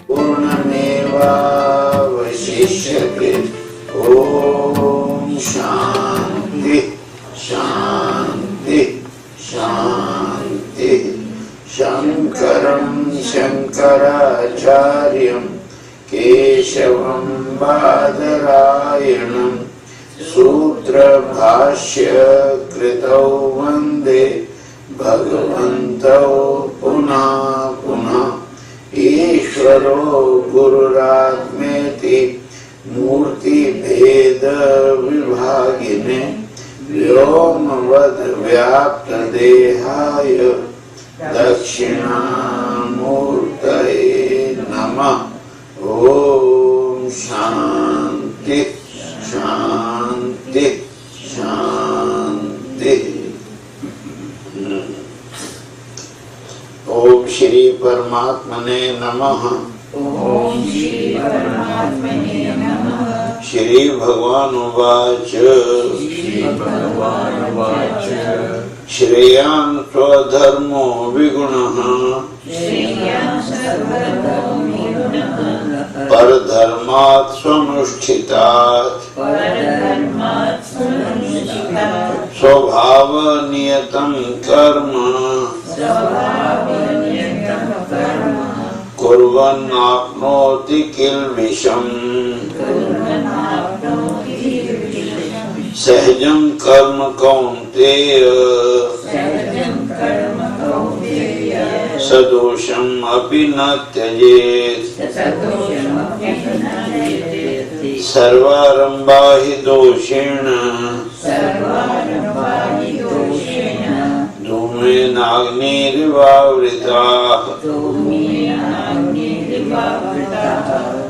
पूर्णमेवावशिष्यते। ओम शांति शांति शांति। शंकरं शंकराचार्यं केशवं बादरायणं सूत्रभाष्य कृतौ वंदे भगवन्तौ पुनः पुनः। ईश्वरो गुरुरात्मेति मूर्तिभेद विभागिने व्योमवद् व्याप्त देहाय दक्षिणामूर्तये नमः। ओम शांति शांति शांति। ओम श्री परमात्मने नमः। ओम श्री परमात्मने नमः। श्री भगवान उवाच श्रेयान् स्वधर्मो विगुणः परधर्मात् स्वनुष्ठितात् स्वभावनियतं कर्म कुर्वन्नाप्नोति किल्बिषम् सहजं कर्म कौन्तेय सदोषम् अपि न त्यजेत्। सर्वारम्भा हि दोषेण धूमेनाग्निरिवावृताः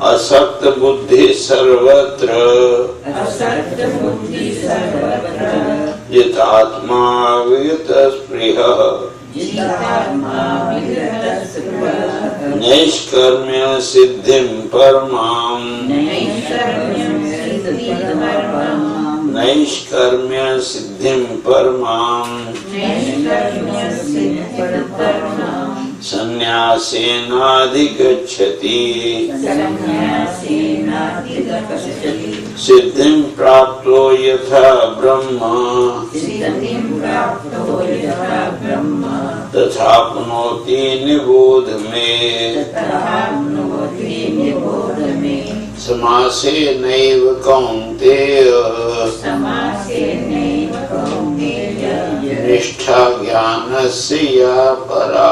असक्त बुद्धि सर्वत्र जितात्मा विगतस्पृहः नैष्कर्म्य सिद्धिं परमां नैष्कर्म्य सिद्धिं परमां संन्यासेनाधिगच्छति। सिद्धिं प्राप्तो यथा ब्रह्म तथाप्नोति निबोध मे। समासे नैव कौन्तेय निष्ठा ज्ञानस्य या परा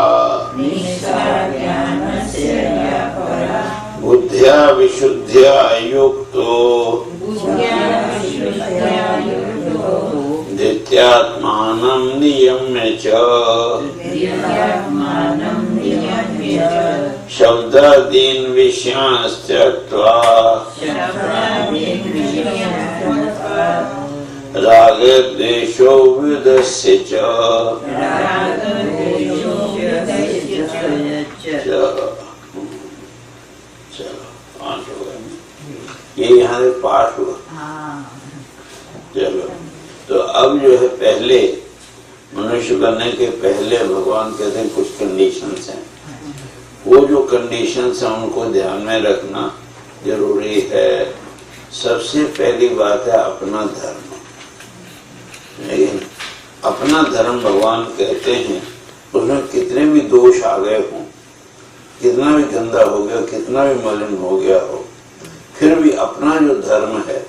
बुद्ध्या विशुद्ध्या युक्तो नित्यात्मानं नियम्य च शब्दादीन् विषयान् त्यक्त्वा रागद्वेषो विदस्य च। ये यहाँ से पाठ हुआ। चलो तो अब जो है पहले मनुष्य बनने के पहले भगवान कहते हैं कुछ कंडीशंस हैं। वो जो कंडीशंस हैं उनको ध्यान में रखना जरूरी है। सबसे पहली बात है अपना धर्म। लेकिन अपना धर्म भगवान कहते हैं उसमें कितने भी दोष आ गए हों, कितना भी गंदा हो गया, कितना भी मलिन हो गया हो, फिर भी अपना जो धर्म है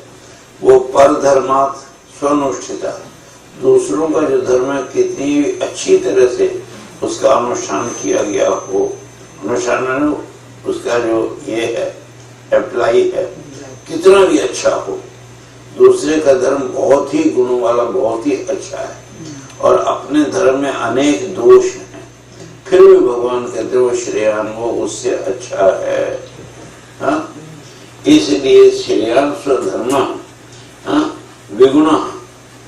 वो पर धर्मात् स्वनुष्ठिता, दूसरों का जो धर्म है कितनी अच्छी तरह से उसका अनुष्ठान किया गया हो, अनुष्ठान उसका जो ये है अप्लाई है, कितना भी अच्छा हो, दूसरे का धर्म बहुत ही गुणों वाला बहुत ही अच्छा है और अपने धर्म में अनेक दोष हैं, फिर भी भगवान कहते वो श्रेयान वो उससे अच्छा है। हाँ? इसलिए श्रेयान स्वधर्म विगुण,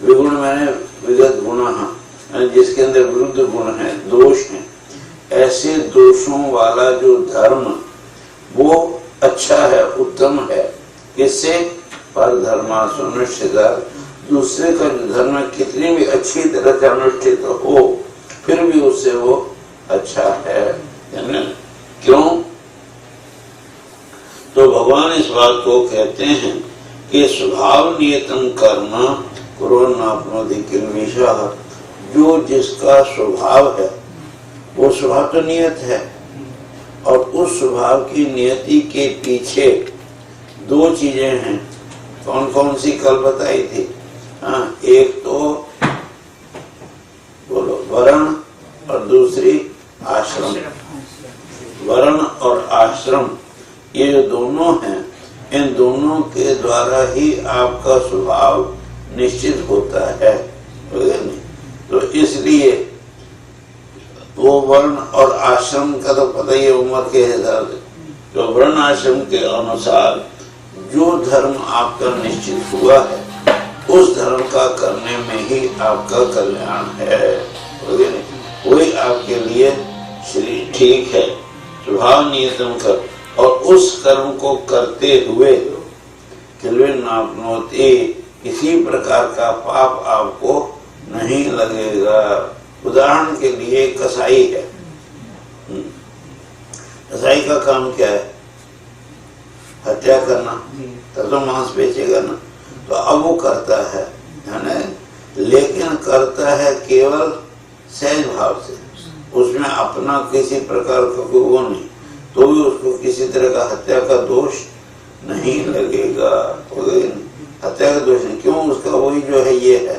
विगुण मैंने विगत गुण, जिसके अंदर विरुद्ध गुण है, दोष हैं, ऐसे दोषों वाला जो धर्म वो अच्छा है, उत्तम है। किससे? पर धर्मा सुनिश्चित, दूसरे का जो धर्म कितनी भी अच्छी तरह से अनुष्ठित हो फिर भी उससे वो अच्छा है। क्यों? भगवान इस बात को कहते हैं कि स्वभाव नियतम कर्म कुर्वन्नाप्नोति किल्बिषः, जो जिसका स्वभाव है वो स्वभाव तो नियत है, और उस स्वभाव की नियति के पीछे दो चीजें हैं। कौन कौन सी कल बताई थी? हाँ, एक तो बोलो वर्ण और दूसरी आश्रम। वर्ण और आश्रम ये जो दोनों हैं, इन दोनों के द्वारा ही आपका स्वभाव निश्चित होता है, तो इसलिए वो वर्ण और आश्रम का तो पता ही है उम्र के हिसाब से। तो वर्ण आश्रम के अनुसार जो धर्म आपका निश्चित हुआ है उस धर्म का करने में ही आपका कल्याण है, वही आपके लिए ठीक है। स्वभाव नियतम कर, और उस कर्म को करते हुए किल्बिषनाप्नोति, किसी प्रकार का पाप आपको नहीं लगेगा। उदाहरण के लिए कसाई है, कसाई का काम क्या है? हत्या करना, तब तो मांस बेचेगा ना। तो अब वो करता है ना, लेकिन करता है केवल सहज भाव से, उसमें अपना किसी प्रकार का कोई वो नहीं, तो भी उसको किसी तरह का हत्या का दोष नहीं लगेगा। हत्या का दोष नहीं, क्यों? उसका वही जो है ये है।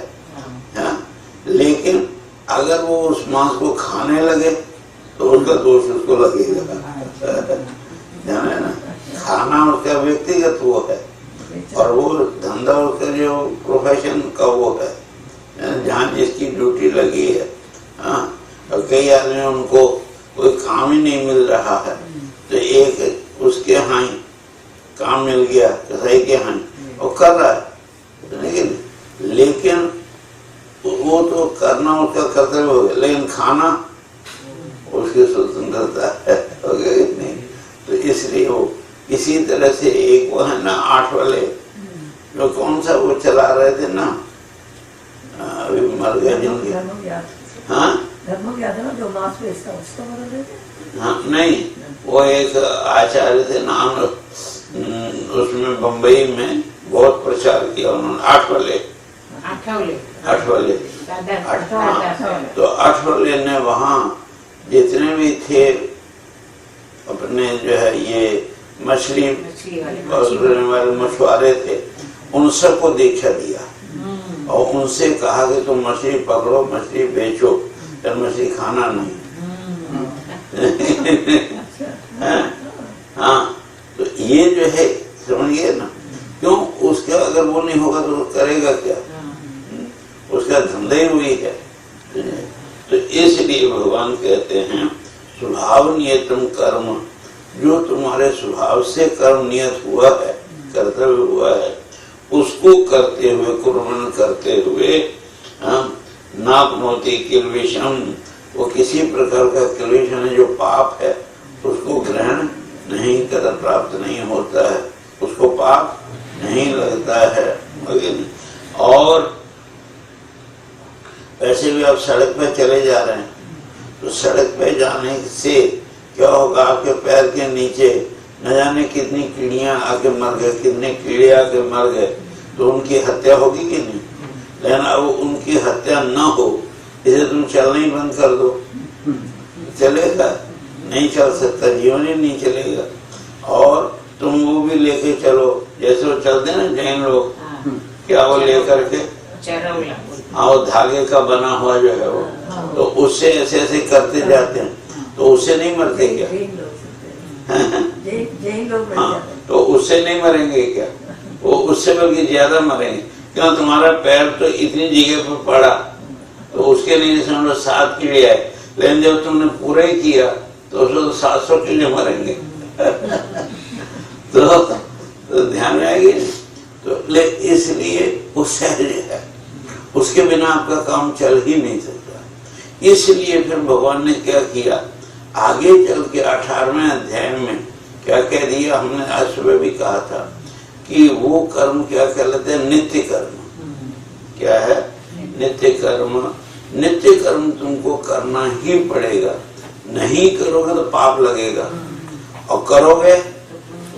लेकिन अगर वो उस मांस को खाने लगे तो उसका दोष उसको लगेगा। जाने ना, खाना उसका व्यक्तिगत वो है, और वो धंधा उसका जो प्रोफेशन का वो है, जहाँ जिसकी ड्यूटी लगी है। हाँ, और कई आदमी उनको कोई काम ही नहीं मिल रहा है, तो एक उसके यहाँ काम मिल गया, कसाई के यहाँ, वो कर रहा है, लेकिन वो तो करना उसका कर्तव्य हो गया, लेकिन खाना उसकी स्वतंत्रता है, हो गया नहीं। तो इसलिए वो इसी तरह से एक वो है ना 8 वाले, जो कौन सा वो चला रहे थे ना, अभी मर गए जिनके। हाँ, हाँ नहीं, वो एक आचार्य थे, नाम उसमें बम्बई में बहुत प्रचार किया उन्होंने। 8 वाले तो 8 वाले ने वहाँ जितने भी थे अपने जो है ये मछली वाले मछुआरे थे, उन सबको दीक्षा दिया और उनसे कहा कि तुम मछली पकड़ो, मछली बेचो, पर मछली खाना नहीं। हाँ, तो ये जो है समझिए ना, क्यों? उसका अगर वो नहीं होगा तो करेगा क्या? उसका धंधा ही वही है। तो इसलिए भगवान कहते हैं स्वभाव नियतम कर्म, जो तुम्हारे स्वभाव से कर्म नियत हुआ है, कर्तव्य हुआ है, उसको करते हुए, कुर्बन करते हुए, नाप्नोति किल्बिषम, वो किसी प्रकार का किल्बिषम है जो पाप है उसको ग्रहण नहीं कर, प्राप्त नहीं होता है, उसको पाप नहीं लगता है। और वैसे भी आप सड़क पे चले जा रहे हैं, तो सड़क पे जाने से क्या होगा? आपके पैर के नीचे न जाने कितनी कीड़ियां आके मर गए, कितने कीड़े आके मर गए, तो उनकी हत्या होगी कि नहीं? लेकिन अब उनकी हत्या न हो इसे तुम चलना ही बंद कर दो, चलेगा? नहीं चल सकता, जीवन ही नहीं चलेगा। और तुम वो भी लेके चलो, जैसे वो चलते ना जैन लोग, क्या वो लेकर के, हाँ, वो धागे का बना हुआ जो है वो, तो उससे ऐसे ऐसे करते जाते हैं, तो उससे नहीं मरते क्या? हाँ, तो उससे नहीं मरेंगे क्या? वो उससे बल्कि ज्यादा मरेंगे। क्यों? तुम्हारा पैर तो इतनी जगह पर पड़ा, तो उसके लिए समझो 7 कीड़े आए, लेकिन जब तुमने पूरा ही किया तो उसमें तो 700 कीड़े मरेंगे। तो ध्यान में आएगी। तो इसलिए वो सहज है, उसके बिना आपका काम चल ही नहीं सकता। इसलिए फिर भगवान ने क्या किया, आगे चल के 18वें अध्याय में क्या कह दिया? हमने आज सुबह भी कहा था कि वो कर्म क्या कहलाते हैं? नित्य कर्म। क्या है? नित्य कर्म। नित्य कर्म तुमको करना ही पड़ेगा, नहीं करोगे तो पाप लगेगा, और करोगे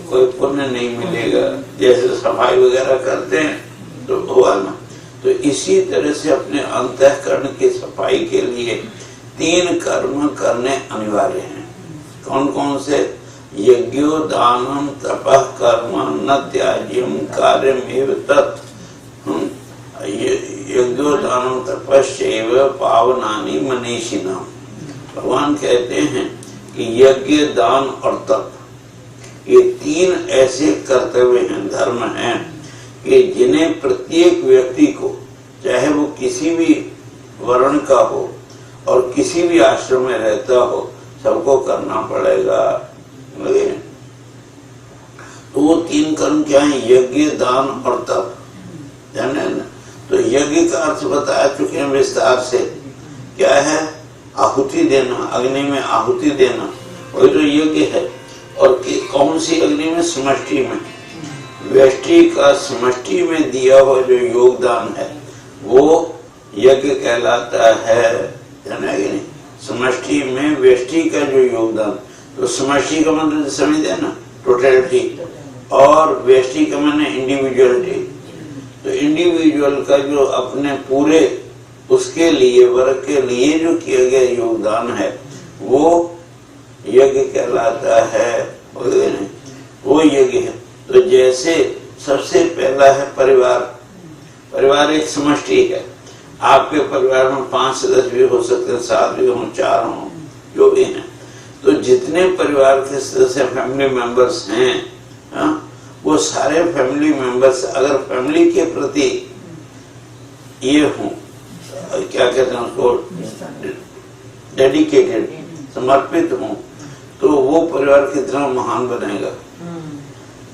तो कोई पुण्य नहीं मिलेगा। जैसे सफाई वगैरह करते हैं तो हुआ ना, तो इसी तरह से अपने अंतःकरण की सफाई के लिए 3 कर्म करने अनिवार्य हैं। कौन कौन से? यज्ञो दानम तपः कर्म न त्याज्यम कार्यमेव तत्। यज्ञो दानम तपश्चैव पावनानि मनीषिणाम्। भगवान कहते हैं कि यज्ञ, दान और तप, ये 3 ऐसे कर्तव्य हैं, धर्म हैं कि जिन्हें प्रत्येक व्यक्ति को, चाहे वो किसी भी वर्ण का हो और किसी भी आश्रम में रहता हो, सबको करना पड़ेगा। तो वो 3 कर्म क्या है? यज्ञ, दान और तप, जाने ना। तो यज्ञ का अर्थ बता चुके हैं विस्तार से। क्या है? आहुति देना, अग्नि में आहुति देना, वही तो यज्ञ है। और कौन सी अग्नि में? समष्टि में। व्यष्टि का समष्टि में दिया हुआ जो योगदान है वो यज्ञ कहलाता है, जाना कि नहीं? समष्टि में व्यष्टि का जो योगदान, तो समष्टि का मतलब समझते ना, टोटलिटी, और व्यष्टि का मतलब इंडिविजुअलिटी। तो इंडिविजुअल का जो अपने पूरे उसके लिए, वर्ग के लिए जो किया गया योगदान है वो यज्ञ कहलाता है, वो यज्ञ है। तो जैसे सबसे पहला है परिवार। परिवार एक समष्टि है। आपके परिवार में 5 सदस्य भी हो सकते हैं, 7 भी हों, 4 हों, जो भी हैं। तो जितने परिवार के सदस्य फैमिली मेंबर्स हैं, वो सारे फैमिली मेंबर्स अगर फैमिली के प्रति ये हों, क्या कहते हैं उसको, डेडिकेटेड, समर्पित हों, तो वो परिवार कितना महान बनेगा।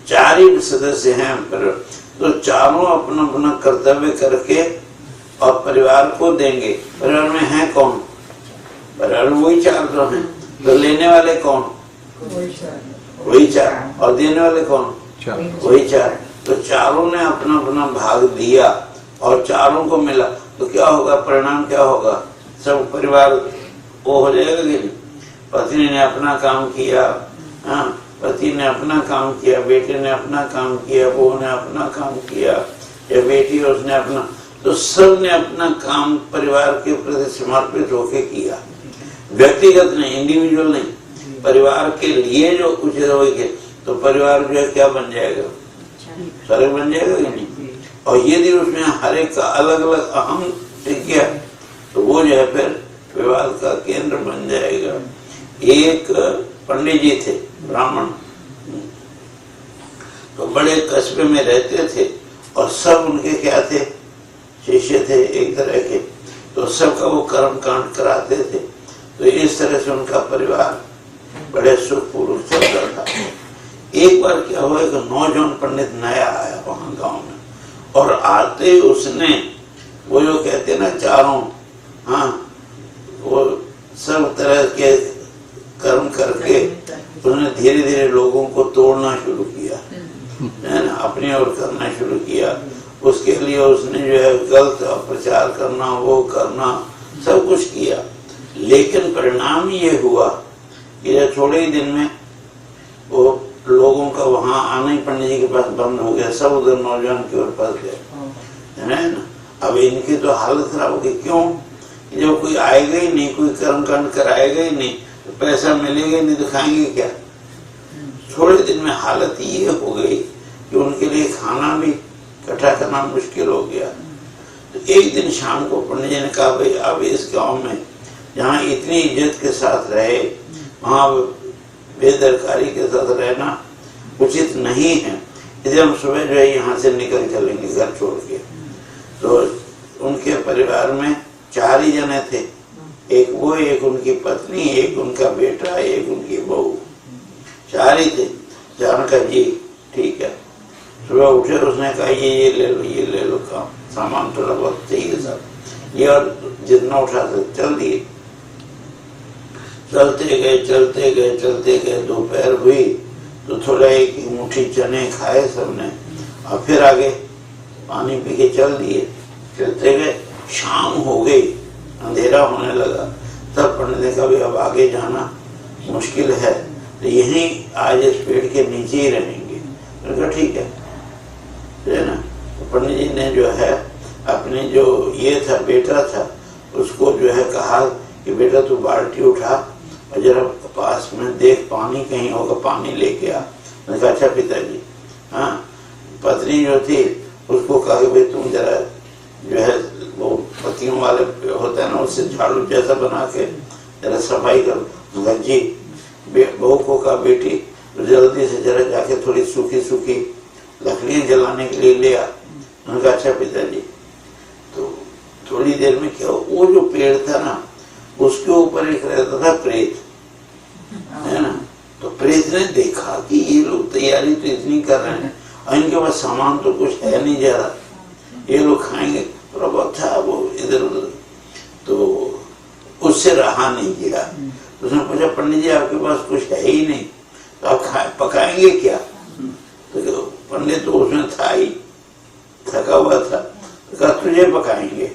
4 ही सदस्य हैं परिवार, तो चारों अपना अपना कर्तव्य करके और परिवार को देंगे। परिवार में है कौन? परिवार में वही 4 तो हैं। तो लेने वाले कौन? वही 4। और देने वाले कौन? वही 4। तो चारों ने अपना अपना भाग दिया और चारों को मिला, तो क्या होगा? परिणाम क्या होगा? सब परिवार वो हो जाएगा कि नहीं? पत्नी ने अपना काम किया, पति ने अपना काम किया, बेटे ने अपना काम किया, बहू ने अपना काम किया, या बेटी उसने अपना, तो सब ने अपना काम परिवार के प्रति समर्पित होके किया। व्यक्तिगत नहीं, इंडिविजुअल नहीं, परिवार के लिए जो उचित होगी, तो परिवार जो है क्या बन जाएगा? सारे बन जाएगा कि नहीं? और यदि उसमें हर एक का अलग अलग अहम किया तो वो जो है फिर विवाद का केंद्र बन जाएगा। एक पंडित जी थे, ब्राह्मण, तो बड़े कस्बे में रहते थे और सब उनके क्या थे? शिष्य थे एक तरह के। तो सबका वो कर्म कांड कराते थे। तो इस तरह से उनका परिवार बड़े सुखपूर्वक चलता था। एक बार क्या हुआ कि नौजवान पंडित नया आया वहां गांव में, और आते ही उसने वो जो कहते ना चारों, वो सब तरह के कर्म करके उसने धीरे धीरे लोगों को तोड़ना शुरू किया, है ना, अपनी ओर करना शुरू किया। उसके लिए उसने जो है गलत प्रचार करना, वो करना, सब कुछ किया। लेकिन परिणाम ये हुआ कि जब थोड़े ही दिन में वो लोगों का वहां आना ही पंडित जी के पास बंद हो गया। सब उधर नौजवान की ओर फंस गए, है ना। अब इनकी तो हालत खराब हो गई। क्यों? जब कोई आएगा ही नहीं, कोई कर्मकांड कराएगा ही नहीं, तो पैसा मिलेगा नहीं, तो खाएंगे क्या? थोड़े दिन में हालत ये हो गई कि उनके लिए खाना भी इकट्ठा करना मुश्किल हो गया। तो एक दिन शाम को पंडित जी ने कहा, भाई अब इस गांव में जहाँ इतनी इज्जत के साथ रहे, वहाँ बेदरकारी के साथ रहना उचित नहीं है, इसलिए हम सुबह जो है यहाँ से निकल चलेंगे घर छोड़ के। तो उनके परिवार में 4 ही जने थे, एक वो, एक उनकी पत्नी, एक उनका बेटा, एक उनकी बहू, 4 ही थे। जान का जी ठीक है। सुबह उठे, उसने कहा ये ले लो, ये ले लो, काम सामान थोड़ा बहुत चाहिए सब, ये और जितना उठा सकते चल दिए। चलते गए चलते गए चलते गए, दोपहर हुई तो थोड़ा एक मुट्ठी चने खाए सबने, और फिर आगे पानी पी के चल दिए। चलते गए, शाम हो गई, अंधेरा होने लगा। तब पंडित ने कहा अब आगे जाना मुश्किल है, तो यहीं आज इस पेड़ के नीचे ही रहेंगे। मैंने कहा ठीक है ना। तो पंडित जी ने जो है अपने जो ये था बेटा था उसको जो है कहा कि बेटा तू बाल्टी उठा और जरा पास में देख पानी कहीं होगा, पानी लेके आ। मैंने कहा अच्छा पिताजी। हाँ, पत्नी जो थी उसको कहा कि भाई तुम जरा जो है वो पत्तियों वाले होता है ना उससे झाड़ू जैसा बना के जरा सफाई करो। जी बहू को कहा बेटी तो जल्दी से जरा जाके थोड़ी सूखी सूखी लकड़ियां जलाने के लिए ले आ। मैंने कहा अच्छा पिताजी। तो थोड़ी देर में क्या वो जो पेड़ था ना उसके ऊपर एक रहता था प्रेत, है ना। तो प्रेत ने देखा कि ये लोग तैयारी तो इतनी कर रहे हैं और इनके पास सामान तो कुछ है नहीं ज्यादा, ये लोग खाएंगे, थोड़ा बहुत था वो इधर उधर। तो उससे रहा नहीं गया। तो उसने पूछा पंडित जी आपके पास कुछ है ही नहीं तो आप पकाएंगे क्या? तो पंडित तो उसमें था ही, थका हुआ था, तो कहा तुझे पकाएंगे।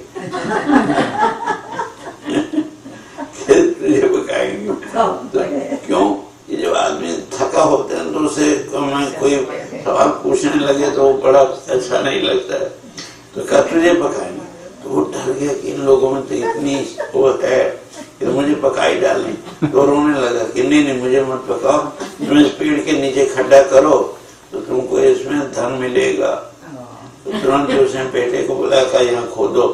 तुझे पकाएंगे। तो क्यों? ये जब आदमी थका होता है तो उसे कोई सवाल पूछने लगे तो बड़ा अच्छा नहीं लगता है। तो कहा तुझे पकाएंगे। तो वो डर गया कि इन लोगों में तो इतनी वो है कि मुझे पकाई डालें। तो रोने लगा कि नहीं नहीं मुझे मत पकाओ, तुम इस पेड़ के नीचे खड्डा करो तो तुमको इसमें धन मिलेगा। तो तुरंत उसने बेटे को बोला कि यहाँ खोदो।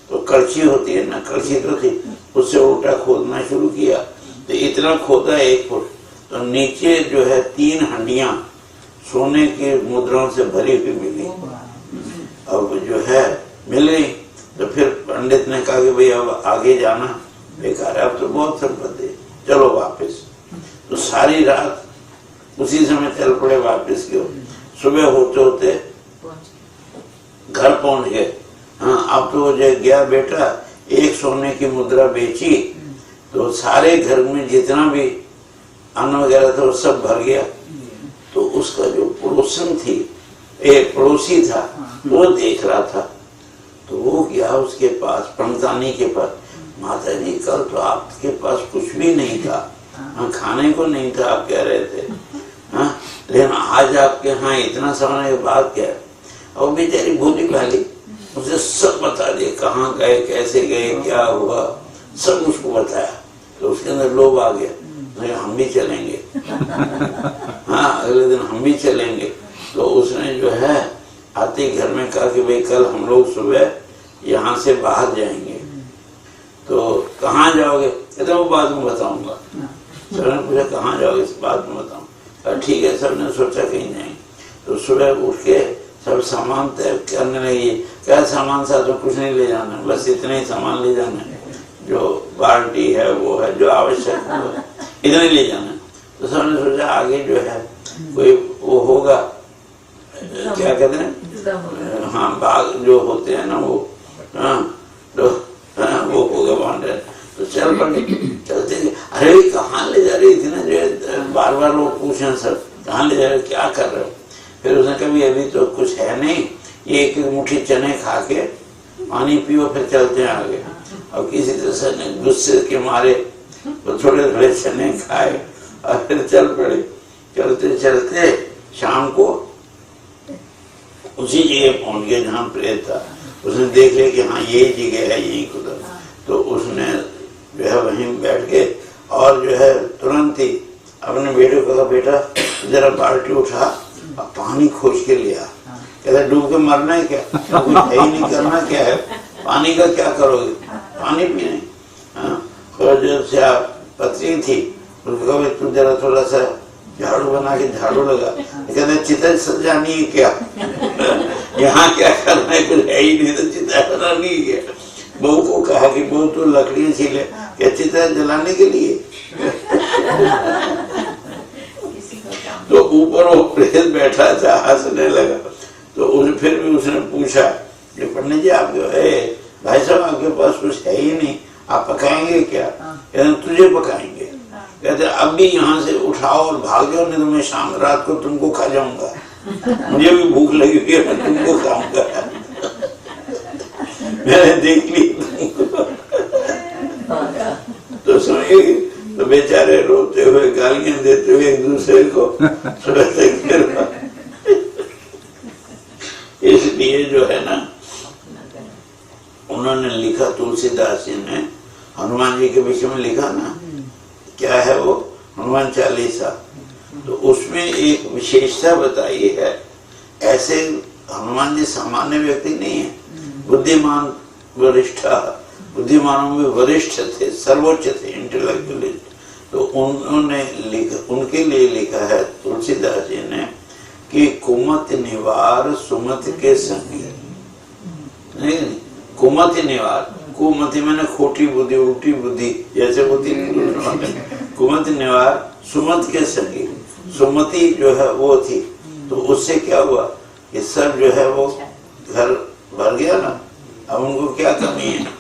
तो कड़छी होती है ना, कड़छी तो थी, उससे उल्टा खोदना शुरू किया। तो इतना खोदा 1 फुट, तो नीचे जो है 3 हंडियां सोने की मुद्राओं से भरी हुई मिली। अब जो है मिल गई। तो फिर पंडित ने कहा कि भाई अब आगे जाना बेकार है, अब तो बहुत संपत्ति, चलो वापस। तो सारी रात उसी समय चल पड़े वापस की ओर। सुबह होते होते घर पहुंच गए। हाँ, अब तो जो गया बेटा 1 सोने की मुद्रा बेची तो सारे घर में जितना भी अन्न वगैरह था वो सब भर गया। तो उसका जो पड़ोसन थी, एक पड़ोसी था, वो देख रहा था। तो वो गया उसके पास, पंडितानी के पास, माता जी कल तो आपके पास कुछ भी नहीं था, खाने को नहीं था आप कह रहे थे, हाँ, लेकिन आज आपके यहाँ इतना समय के बाद क्या है? और बेचारी भोली भाली उसे सब बता दिए, कहाँ गए, कैसे गए, क्या हुआ, सब उसको बताया। तो उसके अंदर लोभ आ गया, हम भी चलेंगे। हाँ, अगले दिन हम भी चलेंगे। तो उसने जो है आते घर में कहा कि भाई कल हम लोग सुबह यहाँ से बाहर जाएंगे। तो कहाँ जाओगे? कहते वो बाद में बताऊंगा। सर ने पूछा कहाँ जाओगे? इस बाद में बताऊंगा। ठीक है, सब ने सोचा कहीं जाएंगे। तो सुबह उठ के सब सामान तय करने लगी। क्या सामान साथ में कुछ नहीं ले जाना, बस इतने ही सामान ले जाना है, जो बाल्टी है वो है, जो आवश्यक है इतने ले जाना। तो सबने सोचा आगे जो है कोई वो होगा, क्या कहते हैं, हाँ बाग जो होते हैं ना वो, हाँ तो हाँ, वो होगा बाउंड्री। तो चल पड़े, चलते अरे कहाँ ले जा रही थी ना, जो है बार बार वो पूछे सब कहाँ ले जा रहे, क्या कर रहे हो? फिर उसने कभी अभी तो कुछ है नहीं, ये 1 मुट्ठी चने खा के पानी पियो फिर चलते हैं आगे। और किसी तरह ने गुस्से के मारे तो थोड़े थोड़े चने खाए और फिर चल पड़े। चलते चलते शाम को उसी जगह पहुंच गए जहाँ प्रेत था। उसने देख लिया कि हाँ ये जगह है, यही खुदा। तो उसने जो है वहीं बैठ के और जो है तुरंत ही अपने बेटे को कहा बेटा जरा बाल्टी उठा और पानी खोज के लिया। कहता डूब के मरना है क्या? कुछ है ही नहीं, करना क्या है, पानी का क्या करोगे, पानी पीने। और जो पत्नी थी उसको कहा तू जरा थोड़ा सा झाड़ू बना के झाड़ू लगा। कहते चिता सजानी है क्या? यहाँ क्या करना है, कुछ है ही नहीं, तो चिता बनानी है क्या? बहू को कहा कि बहू तो लकड़ियां छीले, क्या चिता जलाने के लिए? तो ऊपर वो प्रेत बैठा था, हंसने लगा। तो फिर भी उसने पूछा कि पंडित जी आपके भाई साहब आपके पास कुछ है ही नहीं, आप पकाएंगे क्या? कहते तुझे पकाएंगे। कहते अब भी यहाँ से उठाओ और भाग जाओ, नहीं तो मैं शाम रात को तुमको खा जाऊंगा, मुझे भी भूख लगी हुई है, मैं तुमको खाऊंगा। मैंने देख ली तुमको। तो सुनिए, तो बेचारे रोते हुए गालियां देते हुए एक दूसरे को जो है ना, उन्होंने लिखा, तुलसीदास जी ने हनुमान जी के विषय में लिखा ना, क्या है वो, हनुमान चालीसा। तो उसमें एक विशेषता बताई है, ऐसे हनुमान जी सामान्य व्यक्ति नहीं है, बुद्धिमान वरिष्ठ, बुद्धिमानों में वरिष्ठ थे, सर्वोच्च थे, इंटेलेक्चुअलिस्ट। तो उन्होंने लिखा, उनके लिए लिखा है तुलसीदास जी ने कि कुमति निवार सुमति के संगी। नहीं, कुमति निवार, कुमति मैंने खोटी बुद्धि, उल्टी बुद्धि जैसे होती है, कुमति निवार सुमति के संगी। सुमति जो है वो थी, तो उससे क्या हुआ कि सब जो है वो घर भर गया ना, अब उनको क्या कमी है।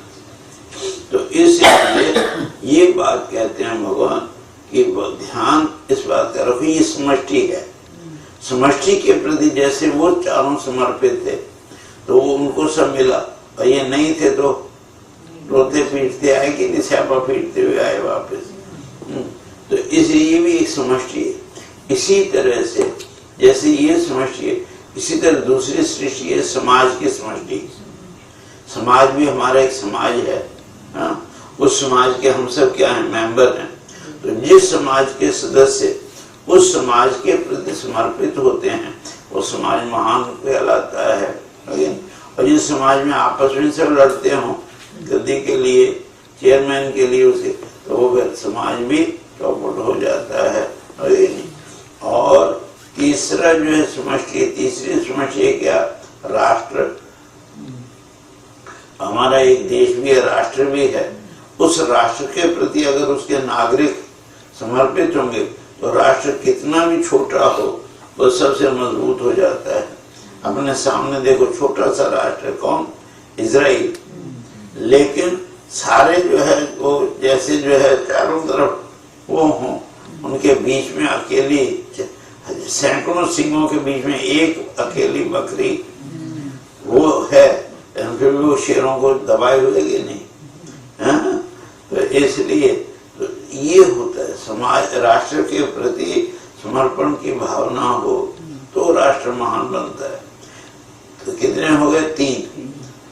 तो इसलिए ये बात कहते हैं भगवान कि ध्यान इस बात का रखो, ये समष्टि है। समष्टि के प्रति जैसे वो चारों समर्पित थे तो वो उनको सब मिला, और ये नहीं थे तो रोते पीटते आए कि नहीं, स्यापा पीटते हुए आए वापस। तो इसलिए भी एक समष्टि है। इसी तरह से जैसे ये समष्टि है, इसी तरह दूसरी सृष्टि है समाज की समष्टि। समाज भी हमारा एक समाज है, हाँ? उस समाज के हम सब क्या हैं, मेंबर हैं। तो जिस समाज के सदस्य उस समाज के प्रति समर्पित होते हैं वो समाज महान कहलाता है। और जिस समाज में आपस में सब लड़ते हों गद्दी के लिए, चेयरमैन के लिए, उसे तो वो समाज भी चौपट हो जाता है। और तीसरा जो है समष्टि, तीसरी समष्टि है क्या, राष्ट्र। हमारा एक देश भी है, राष्ट्र भी है। उस राष्ट्र के प्रति अगर उसके नागरिक समर्पित होंगे तो राष्ट्र कितना भी छोटा हो वो सबसे मजबूत हो जाता है। अपने सामने देखो छोटा सा राष्ट्र है, कौन, इजराइल, लेकिन सारे जो है वो जैसे जो है चारों तरफ वो हों, उनके बीच में अकेली सैकड़ों सिंहों के बीच में एक अकेली बकरी वो है, फिर भी वो शेरों को दबाए हुए कि नहीं, है? तो इसलिए तो ये होता है समाज, राष्ट्र के प्रति समर्पण की भावना हो तो राष्ट्र महान बनता है। तो कितने हो गए, 3।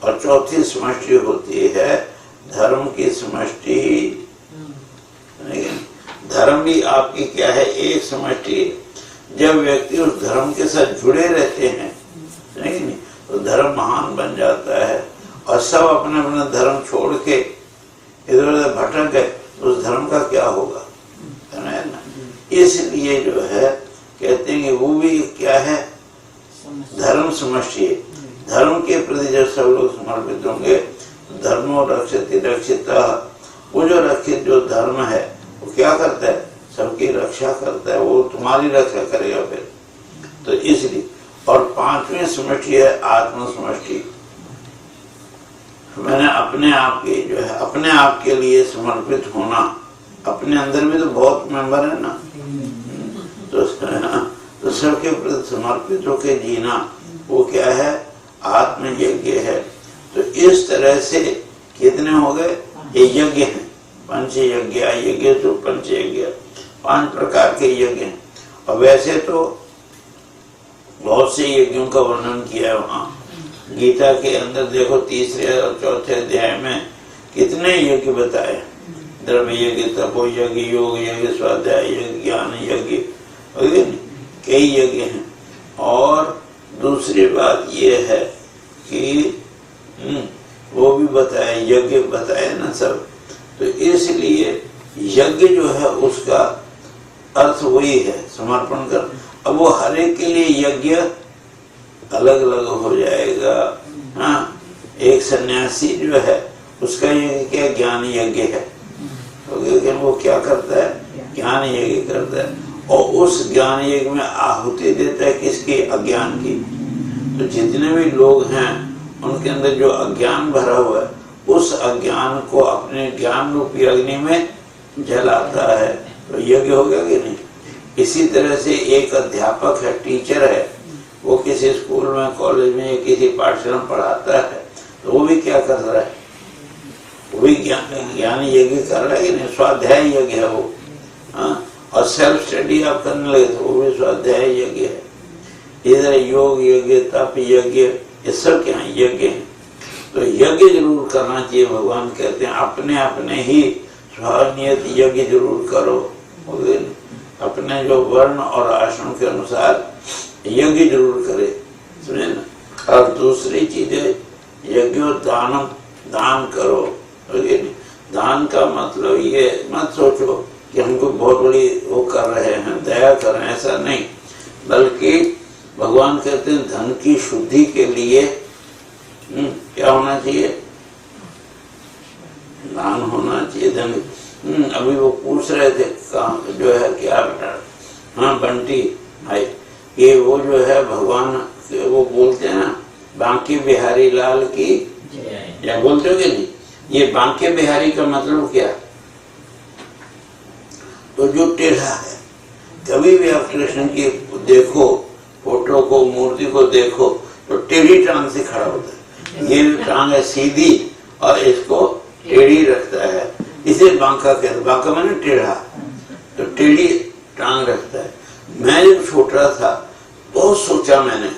और चौथी समष्टि होती है धर्म की समष्टि। धर्म भी आपकी क्या है, एक समष्टि। जब व्यक्ति उस धर्म के साथ जुड़े रहते हैं नहीं तो धर्म महान बन जाता है। और सब अपने अपना धर्म छोड़ के इधर उधर भटक गए तो उस धर्म का क्या होगा, है ना। इसलिए जो है कहते हैं कि वो भी क्या है, धर्म समष्टि। धर्म के प्रति जब सब लोग समर्पित होंगे धर्मो रक्षति रक्षिता, वो जो रक्षित जो धर्म है वो क्या करता है, सबकी रक्षा करता है, वो तुम्हारी रक्षा करेगा फिर। तो इसलिए, और 5वीं समष्टि है आत्म समष्टि। मैंने अपने आप के जो है अपने आप के लिए समर्पित होना। अपने अंदर भी तो बहुत मेंबर है ना, तो सबके प्रति समर्पित होकर जीना वो क्या है, आत्म यज्ञ है। तो इस तरह से कितने हो गए, ये यज्ञ है, पंच यज्ञ, यज्ञ तो पंच यज्ञ, 5 प्रकार के यज्ञ हैं। और वैसे तो बहुत से यज्ञों का वर्णन किया है वहाँ गीता के अंदर। देखो 3रे और 4थे अध्याय में कितने यज्ञ बताए, द्रव्य यज्ञ, तपो यज्ञ, योग यज्ञ, स्वाध्याय यज्ञ, ज्ञान यज्ञ, कई यज्ञ हैं। और दूसरी बात ये है कि वो भी बताए, यज्ञ बताए ना सब। तो इसलिए यज्ञ जो है उसका अर्थ वही है, समर्पण कर। अब वो हर एक के लिए यज्ञ अलग अलग हो जाएगा। हाँ, एक सन्यासी जो है उसका यज्ञ क्या, ज्ञान यज्ञ है। लेकिन वो क्या करता है, ज्ञान यज्ञ करता है। और उस ज्ञान यज्ञ में आहुति देता है किसकी, अज्ञान की। तो जितने भी लोग हैं उनके अंदर जो अज्ञान भरा हुआ है उस अज्ञान को अपने ज्ञान रूपी अग्नि में जलाता है। तो यज्ञ हो गया कि नहीं। इसी तरह से एक अध्यापक है, टीचर है, वो किसी स्कूल में, कॉलेज में या किसी पाठशाला में पढ़ाता है तो वो भी क्या कर रहा है, वो भी ज्ञान यज्ञ कर रहा है कि नहीं, स्वाध्याय यज्ञ है वो। हाँ, और सेल्फ स्टडी आप करने लगे तो वो भी स्वाध्याय यज्ञ है। इधर योग यज्ञ, तप यज्ञ, ये सब क्या है? यज्ञ है। तो यज्ञ जरूर करना चाहिए। भगवान कहते हैं अपने अपने ही स्वभाव नियत यज्ञ जरूर करो। अपने जो वर्ण और आश्रम के अनुसार यज्ञ जरूर करे, समझे ना। और दूसरी चीज है यज्ञ दानम, दान करो। दान का मतलब ये मत सोचो कि हमको बहुत बड़ी वो कर रहे हैं, दया कर रहे हैं, ऐसा नहीं। बल्कि भगवान कहते हैं धन की शुद्धि के लिए क्या होना चाहिए? दान होना चाहिए। धन अभी वो पूछ रहे थे कहाँ जो है क्या, हाँ बंटी भाई, ये वो जो है भगवान वो बोलते हैं ना बांके बिहारी लाल की या बोलते हो कि नहीं? ये बांके बिहारी का मतलब क्या? तो जो टेढ़ा है, कभी भी आप कृष्ण की देखो फोटो को, मूर्ति को देखो तो टेढ़ी टांग से खड़ा होता है। ये टांग है सीधी और इसको टेढ़ी रखता है, इसे बांका कहते हैं। बांका माने टेढ़ा, तो टेढ़ी टांग रखता है। मैं जब छोटा था बहुत सोचा मैंने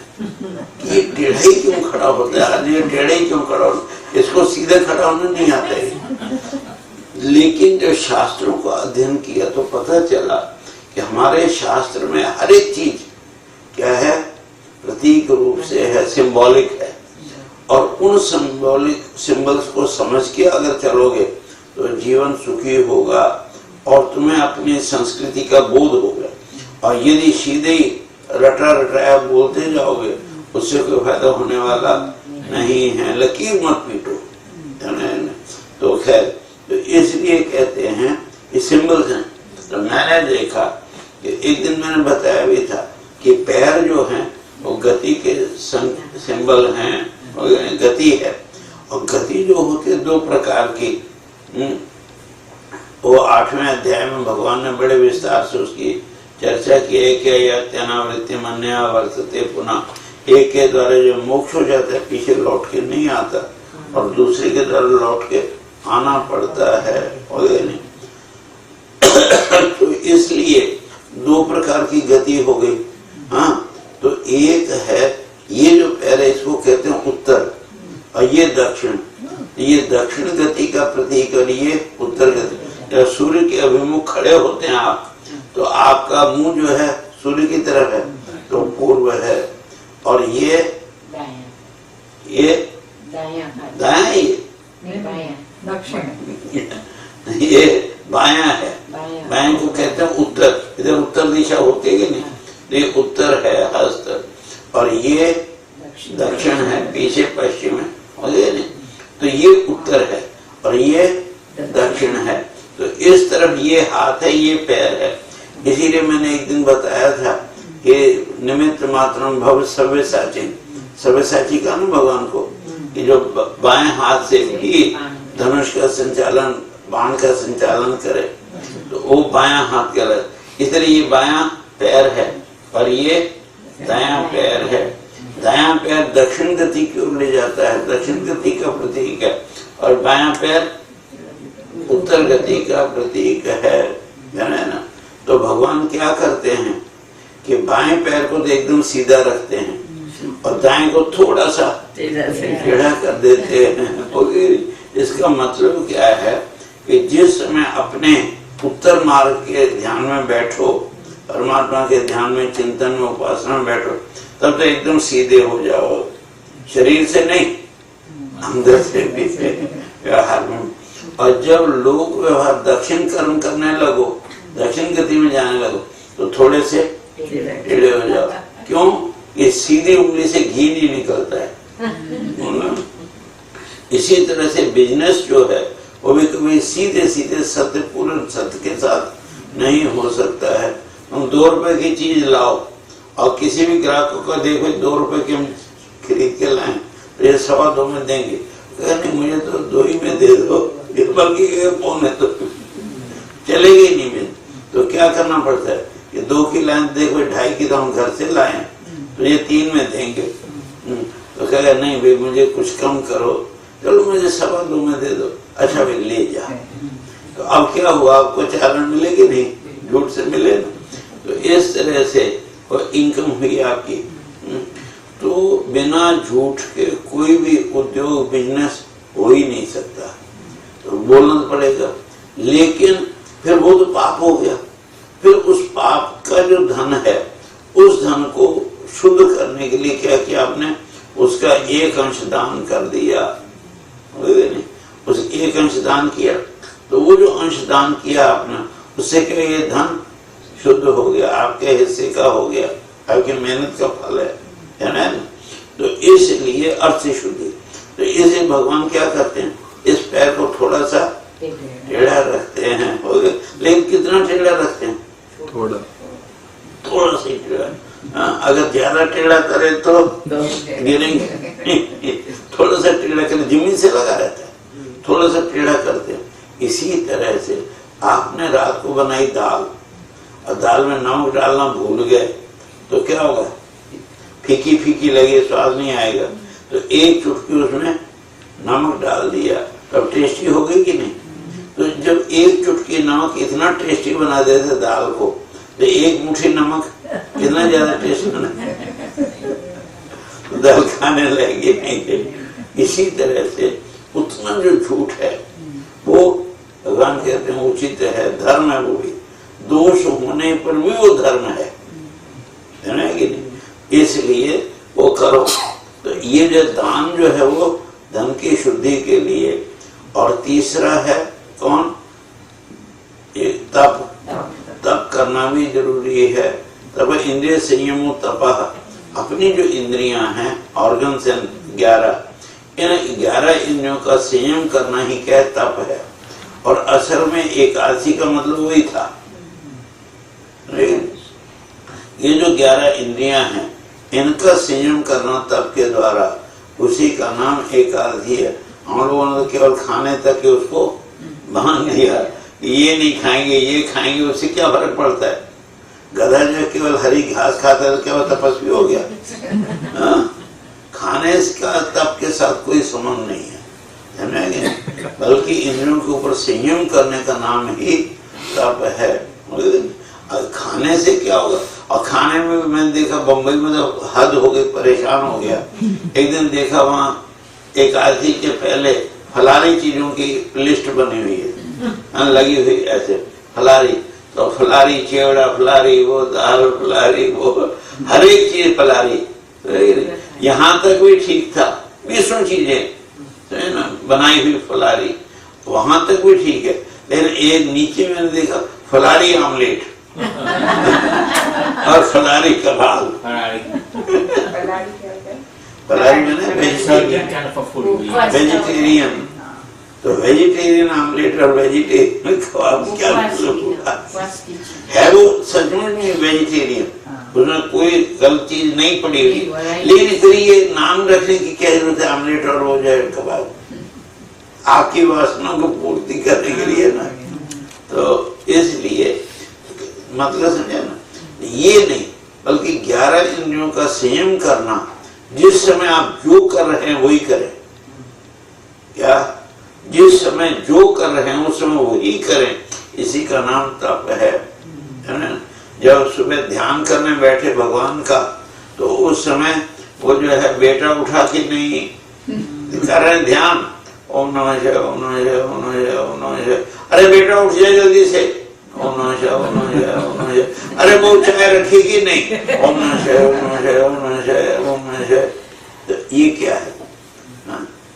कि टेढ़ा ही क्यों खड़ा होता है, आदमी टेढ़ा ही क्यों खड़ा होता है, इसको सीधे खड़ा होना नहीं आता है। लेकिन जब शास्त्रों को अध्ययन किया तो पता चला कि हमारे शास्त्र में हर एक चीज क्या है? प्रतीक रूप से है, सिंबॉलिक है। और उन सिंबॉलिक सिंबल्स को समझ के अगर चलोगे तो जीवन सुखी होगा और तुम्हें अपनी संस्कृति का बोध होगा। और यदि सीधे ही रटा रटाया बोलते जाओगे उससे कोई फायदा होने वाला नहीं है। लकीर मत पीटो, तो खैर, तो इसलिए कहते हैं ये सिंबल्स हैं। तो मैंने देखा कि एक दिन मैंने बताया भी था कि पैर जो हैं वो गति के सिंबल हैं, गति है। और गति जो होती है दो प्रकार की, वो 8वें अध्याय में भगवान ने बड़े विस्तार से उसकी चर्चा की है कि अत्यनावृत्ति मन्या वर्तते पुनः। एक के द्वारा जो मोक्ष हो जाता है पीछे लौट के नहीं आता, और दूसरे के द्वारा लौट के आना पड़ता है, नहीं। तो इसलिए दो प्रकार की गति हो गई। हाँ, तो एक है ये जो पैर है इसको कहते हैं उत्तर, और ये दक्षिण। ये दक्षिण गति का प्रतीक और ये उत्तर गति। जब सूर्य के अभिमुख खड़े होते हैं आप, तो आपका मुंह जो है सूर्य की तरफ है तो पूर्व है, और ये दायां, ये दक्षिण, ये बायां है। बायां को कहते हैं उत्तर। इधर उत्तर दिशा होती है कि नहीं? तो ये उत्तर है हस्त, और ये दक्षिण है, पीछे पश्चिम है, नहीं? तो ये उत्तर है और ये दक्षिण है। तो इस तरफ ये हाथ है, ये पैर है। इसीलिए मैंने एक दिन बताया था कि निमित्त मात्रम भव सव्यसाची, सव्यसाची का ना भगवान को, कि जो बाएं हाथ से भी धनुष का संचालन, बाण का संचालन करे तो वो बायां हाथ कहलाता। इसलिए ये बायां पैर है और ये दायां पैर है। दायां पैर दक्षिण गति की ओर ले जाता है, दक्षिण गति का प्रतीक है, और बायां पैर उत्तर गति का प्रतीक है, जाने ना। तो भगवान क्या करते हैं कि बाएं पैर को तो एकदम सीधा रखते हैं और दाएं को थोड़ा सा टेढ़ा कर देते हैं। इसका मतलब क्या है कि जिस समय अपने उत्तर मार्ग के ध्यान में बैठो, परमात्मा के ध्यान में, चिंतन में, उपासना में बैठो, तब तो एकदम सीधे हो जाओ, शरीर से नहीं, अंदर से भी व्यवहार में। और जब लोग व्यवहार दक्षिण कर्म करने लगो, दक्षिण गति में जाने लगो, तो थोड़े से टेढ़े हो जाओ। क्यों? ये सीधी उंगली से घी नहीं निकलता है। इसी तरह से बिजनेस जो है वो भी कभी सीधे सीधे सत्य, पूर्ण सत्य के साथ नहीं हो सकता है। तुम 2 रुपए की चीज लाओ और किसी भी ग्राहक को देखो 2 रुपए की हम खरीद के लाए तो ये 2.25 में देंगे, नहीं मुझे तो 2 ही में दे दो, बल्कि पौने तो चलेगी ही नहीं। में तो क्या करना पड़ता है कि 2 की लाइन देखो, 2.5 की तो हम घर से लाए तो ये 3 में देंगे। तो कहेगा नहीं भाई मुझे कुछ कम करो, चलो मुझे 2.25 में दे दो। अच्छा भाई ले जा। तो अब क्या हुआ, आपको चालान मिलेगी नहीं, झूठ से मिले ना। तो इस तरह से वो इनकम हुई आपकी। तो बिना झूठ के कोई भी उद्योग बिजनेस हो ही नहीं सकता, तो बोलना पड़ेगा। लेकिन फिर वो तो पाप हो गया, फिर उस पाप का जो धन है उस धन को शुद्ध करने के लिए क्या किया आपने, उसका एक अंश दान कर दिया, नहीं? उस एक अंश दान किया, तो वो जो अंश दान किया आपने, उससे क्या ये धन शुद्ध हो गया, आपके हिस्से का हो गया, आपकी मेहनत का फल है ना। तो इसलिए अर्थ से शुद्धि। तो इसे भगवान क्या करते हैं, इस पैर को थोड़ा सा टेढ़ा रखते हैं, हो गया। लेकिन कितना टेढ़ा रखते हैं, थोड़ा सा टेढ़ा। अगर ज्यादा टेढ़ा करे तो गिरेंगे, थोड़ा सा टेढ़ा करे, जमीन से लगा रहता है, थोड़ा सा टेढ़ा करते हैं। इसी तरह से आपने रात को बनाई दाल और दाल में नमक डालना भूल गए तो क्या होगा, फीकी फीकी लगे, स्वाद नहीं आएगा। तो एक चुटकी उसमें नमक डाल दिया, तब टेस्टी हो गई कि नहीं। तो जब एक चुटकी नमक इतना टेस्टी बना देते दाल को, तो एक मुट्ठी नमक कितना ज्यादा टेस्टी बना, तो दाल खाने लगे नहीं। इसी तरह से उतना जो झूठ है वो भगवान कहते हैं उचित है, धर्म है, वो भी दोष होने पर भी वो धर्म है ना कि नहीं। इसलिए वो करो। तो ये जो दान जो है वो धन की शुद्धि के लिए। और तीसरा है कौन, ये तप। तप करना भी जरूरी है। तब इंद्रिय संयम तपः, अपनी जो इंद्रियां हैं ऑर्गन्स 11, इन 11 इंद्रियों का संयम करना ही क्या तप है। और असल में एकादशी का मतलब वही था। ये जो 11 इंद्रियां हैं इनका संयम करना तप के द्वारा, उसी का नाम एकादशी है। हम लोगों ने केवल खाने तक उसको बांध दिया, ये नहीं खाएंगे ये खाएंगे, उससे क्या फर्क पड़ता है। गधा जो केवल हरी घास खाता है तो क्या वो तपस्वी हो गया। खाने का तप के साथ कोई संबंध नहीं है, बल्कि इंद्रियों के ऊपर संयम करने का नाम ही तप है। खाने से क्या होगा। और खाने में मैंने देखा बम्बई में तो हद हो गई, परेशान हो गया। एक दिन देखा वहाँ एकादशी के पहले फलारी चीजों की लिस्ट बनी हुई है, लगी हुई ऐसे फलारी, तो फलारी चेवड़ा फलारी, वो दाल फलारी, वो हर एक चीज फलारी। यहाँ तक भी ठीक था, 20 चीजें है ना बनाई हुई फलारी, वहां तक भी ठीक है। लेकिन एक नीचे मैंने देखा फलारी आमलेट और फलारी कबाब। फलारी मैंने वेजिटेरियन, तो वेजिटेरियन आमलेट और वेजिटेरियन कबाब क्या है। वो सचमुच में वेजिटेरियन, उसमें कोई गलत चीज नहीं पड़ी हुई। लेकिन फिर ये नाम रखने की क्या जरूरत है, आमलेट और वो जो कबाब, आपकी वासना को पूर्ति करने के लिए ना। तो इसलिए मतलब समझे ना, ये नहीं बल्कि 11 इंद्रियों का संयम करना। जिस समय आप जो कर रहे हैं वही करें, क्या जिस समय जो कर रहे हैं उस समय वही करें, इसी का नाम तप है ना। जब सुबह ध्यान करने बैठे भगवान का, तो उस समय वो जो है बेटा उठा के नहीं कर रहे ध्यान, ओम नमः शिवाय ओम नमः शिवाय ओम नमः शिवाय ओम नमः शिवाय। अरे बेटा उठ जाए जल्दी से, ओम नमः शिवाय ओम नमः शिवाय ओम नमः शिवाय। अरे वो चाय रखेगी नहीं, ओम नमः शिवाय ओम नमः शिवाय ओम नमः शिवाय ओम नमः शिवाय। तो ये क्या है,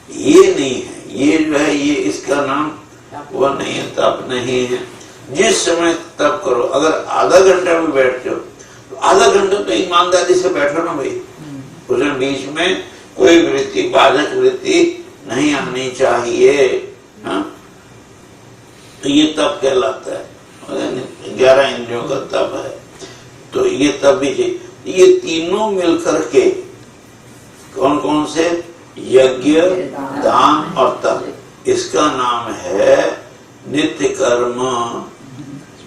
ये नहीं है, ये जो है ये इसका नाम वो नहीं है, तप नहीं है। जिस समय तप करो, अगर आधा घंटा में बैठते हो तो आधा घंटा तो ईमानदारी से बैठो ना भाई, उसमें बीच में कोई वृत्ति बाधक वृत्ति नहीं आनी चाहिए। तो ये तप कहलाता है, 11 इंद्रियों का तप है। तो ये तप भी चाहिए। ये तीनों मिलकर के कौन कौन से, यज्ञ दान और तप, इसका नाम है नित्य कर्म।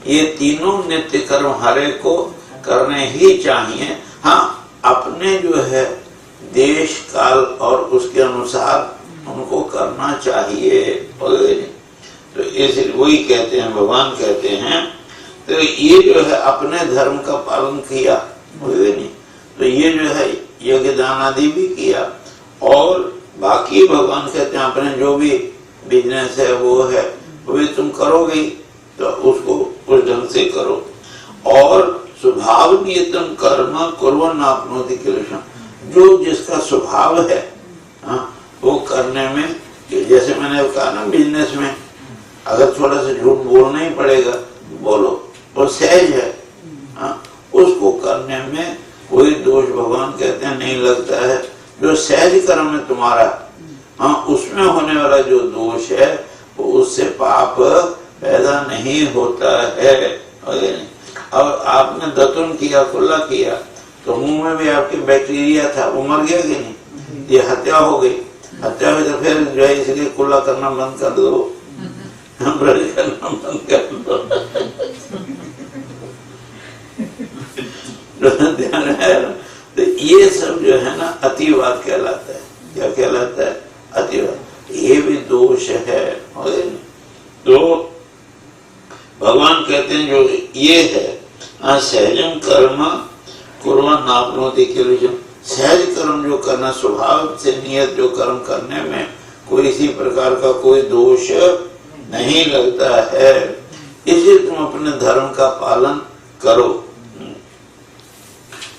ये तीनों नित्य कर्म हर एक को करने ही चाहिए। हाँ, अपने जो है देश काल और उसके अनुसार उनको करना चाहिए। तो इसलिए वही कहते हैं, भगवान कहते हैं, तो ये जो है अपने धर्म का पालन किया, नहीं तो ये जो है यज्ञ दान आदि भी किया, और बाकी भगवान कहते हैं अपने जो भी बिजनेस है वो है वो भी तुम करोगे ही, तो उसको उस ढंग से करो। और स्वभाव नियतम कर्म कुर्वन् आपनोति किलेशम, जो जिसका स्वभाव है वो करने में, जैसे मैंने कहा ना बिजनेस में अगर थोड़ा सा झूठ बोलना ही पड़ेगा बोलो, वो सहज है, उसको करने में कोई दोष भगवान कहते हैं नहीं लगता है। जो सहज कर्म है तुम्हारा, उसमें होने वाला जो दोष है वो उससे पाप पैदा नहीं होता है। अब आपने दतुन किया, कुल्ला किया, तो मुंह में भी आपके बैक्टीरिया था, वो मर गया कि नहीं? ये हत्या हो गई, हत्या हुई तो फिर जो है इसलिए कुल्ला करना बंद कर दो, ब्रज करना बंद कर दो। ध्यान है। तो ये सब जो है ना अतिवाद कहलाता है। क्या कहलाता है? अतिवाद। ये भी दोष है। तो भगवान कहते हैं जो ये है सहजम कर्म कुर्वन् आपनोति किलेशम, सहज कर्म जो करना, स्वभाव से नियत जो कर्म करने में कोई इसी प्रकार का कोई दोष नहीं लगता है, इसलिए तुम अपने धर्म का पालन करो।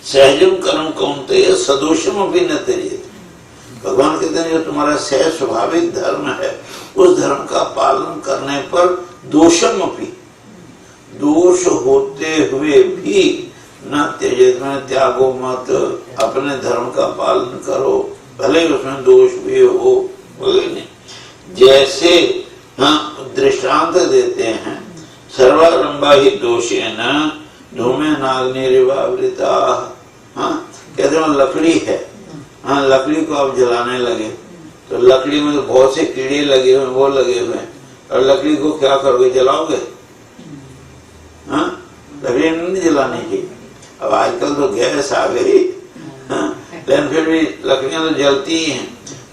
सहजम कर्म कौन्तेय सदोषम अपि न त्यजेत्, भगवान कहते हैं जो तुम्हारा सहज स्वाभाविक धर्म है उस धर्म का पालन करने पर दोषम अपि, दोष होते हुए भी न त्यजेत्, में त्यागो मत, अपने धर्म का पालन करो भले ही उसमें दोष भी हो। नहीं जैसे दृष्टांत देते हैं, सर्वारंभा ही दोषेन धूमे नाग्निरिवावृता, कहते हैं लकड़ी है, लकड़ी को आप जलाने लगे तो लकड़ी में तो बहुत से कीड़े लगे हुए, वो लगे हुए, और लकड़ी को क्या करोगे? जलाओगे? लकड़ी नहीं जलानी चाहिए। अब आजकल तो गैस आ गई, लेकिन फिर भी लकड़ियां तो जलती ही हैं।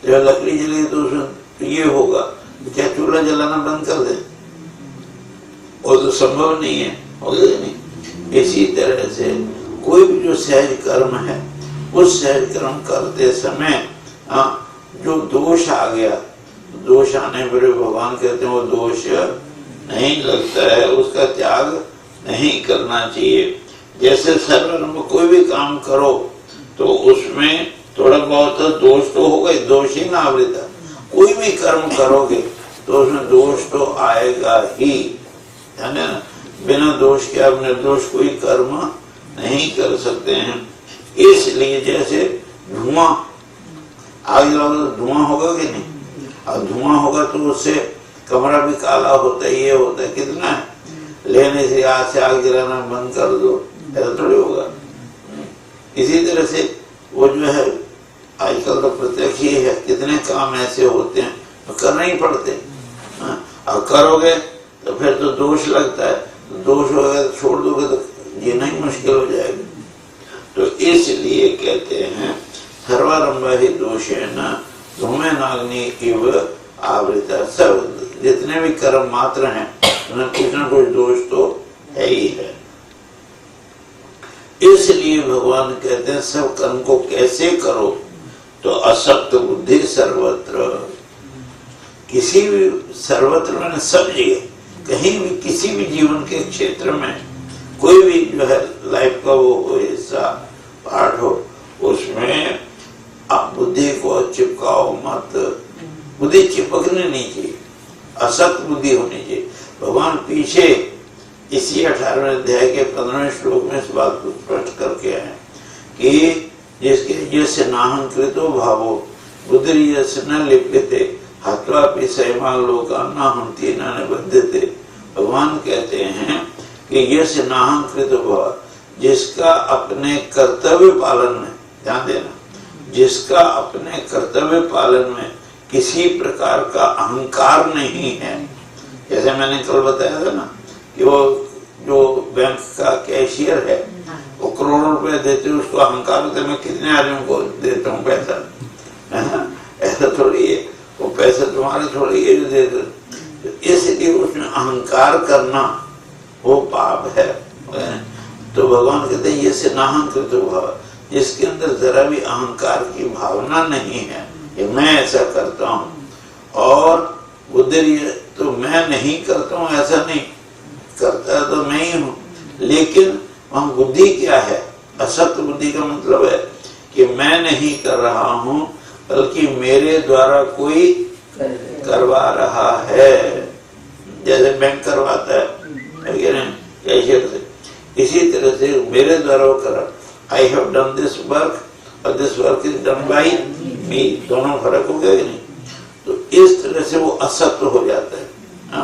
जब लकड़ी जलेगी तो उसमें ये होगा, क्या चूल्हा जलाना बंद कर दे? वो तो संभव नहीं है, होगा नहीं। इसी तरह से कोई भी जो सहज कर्म है उस सहज कर्म करते समय जो दोष आ गया, दोष आने पर भगवान कहते हैं वो दोष नहीं लगता है, उसका त्याग नहीं करना चाहिए। जैसे सर्वरंभ कोई भी काम करो तो उसमें थोड़ा बहुत दोष तो होगा, दोष ही ना आवृता। कोई भी कर्म करोगे तो उसमें दोष तो आएगा ही, है ना? बिना दोष के आप निर्दोष कोई कर्म नहीं कर सकते हैं। इसलिए जैसे धुआं, आग जलाओ तो धुआं होगा कि नहीं? और धुआं होगा तो उससे कमरा भी काला होता है, ये होता है, कितना है, लेने से आज से आग जलाना बंद कर दो, ऐसा थोड़ी होगा। इसी तरह से वो जो है आजकल तो प्रत्यक्ष ही है, कितने काम ऐसे होते हैं तो करना ही पड़ते, और करोगे तो फिर तो दोष लगता है, दोष होगा तो छोड़ दोगे तो जीना ही मुश्किल हो जाएगा। तो इसलिए कहते हैं सर्वारंभ ही दोषेन धूमे नाग्नि इव आवृता, सब जितने भी कर्म मात्र हैं उनमें कुछ न कुछ दोष तो है ही है। इसलिए भगवान कहते हैं सब कर्म को कैसे करो? तो असक्त बुद्धि सर्वत्र, किसी भी सर्वत्र मैंने सब जगह, कहीं भी किसी भी जीवन के क्षेत्र में कोई भी जो है लाइफ का वो हिस्सा पार्ट हो, उसमें आप बुद्धि को चिपकाओ मत, बुद्धि चिपकने नहीं चाहिए, असक्त बुद्धि होनी चाहिए। भगवान पीछे इसी 18वें अध्याय के 15वें श्लोक में इस बात को स्पष्ट करके आए कि जिसके जैसे नाहंकृतो भावो बुद्धि जैसे न लिप्यते हत्वा पि सैमा लोका न हंती न निबद्धते। भगवान कहते हैं कि यश नाहंकृत भाव, जिसका अपने कर्तव्य पालन में, ध्यान देना, जिसका अपने कर्तव्य पालन में किसी प्रकार का अहंकार नहीं है। जैसे मैंने कल बताया था ना कि वो जो बैंक का कैशियर है वो करोड़ों रुपए देते, उसको अहंकार होता है मैं कितने आदमियों को देता हूँ पैसा, ऐसा थोड़ी है, वो पैसा तुम्हारा थोड़ी है जो देते। इसलिए उसमें अहंकार करना वो पाप है। तो भगवान कहते हैं ये से नाहंकृत भाव, जिसके अंदर जरा भी अहंकार की भावना नहीं है कि मैं ऐसा करता हूँ, और बुद्धि तो मैं नहीं करता हूँ ऐसा नहीं, करता तो मैं ही हूँ, लेकिन वहाँ बुद्धि क्या है? असत बुद्धि का मतलब है कि मैं नहीं कर रहा हूँ, बल्कि मेरे द्वारा कोई करवा रहा है, जैसे बैंक करवाता है कि नहीं, कैसे इसी तरह से मेरे द्वारा वो कर, I have done this work और this work is done by me, दोनों फर्क हो गया कि नहीं? तो इस तरह से वो असत्य हो जाता है,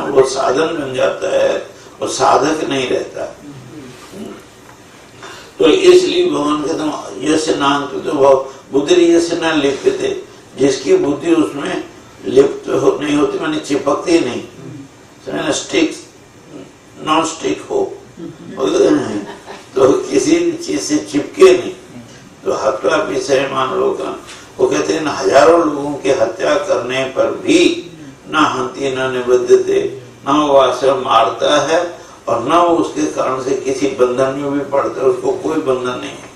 वो साधन बन जाता है, वो साधक नहीं रहता। तो इसलिए भगवान कहते हैं यस्य नान्त तो भाव बुद्धि यस्य न लिप्यते, जिसकी बुद्धि उसमें लिप्त नहीं होती, मैंने चिपकती नहीं, स्टिक नॉन स्टिक हो, तो किसी भी चीज से चिपके नहीं। तो हत्या विषय मान लो का वो कहते हैं हजारों लोगों की हत्या करने पर भी न हंती न निबद्धते, न वो आश्रम मारता है और न वो उसके कारण से किसी बंधन में भी पड़ता है, उसको कोई बंधन नहीं है।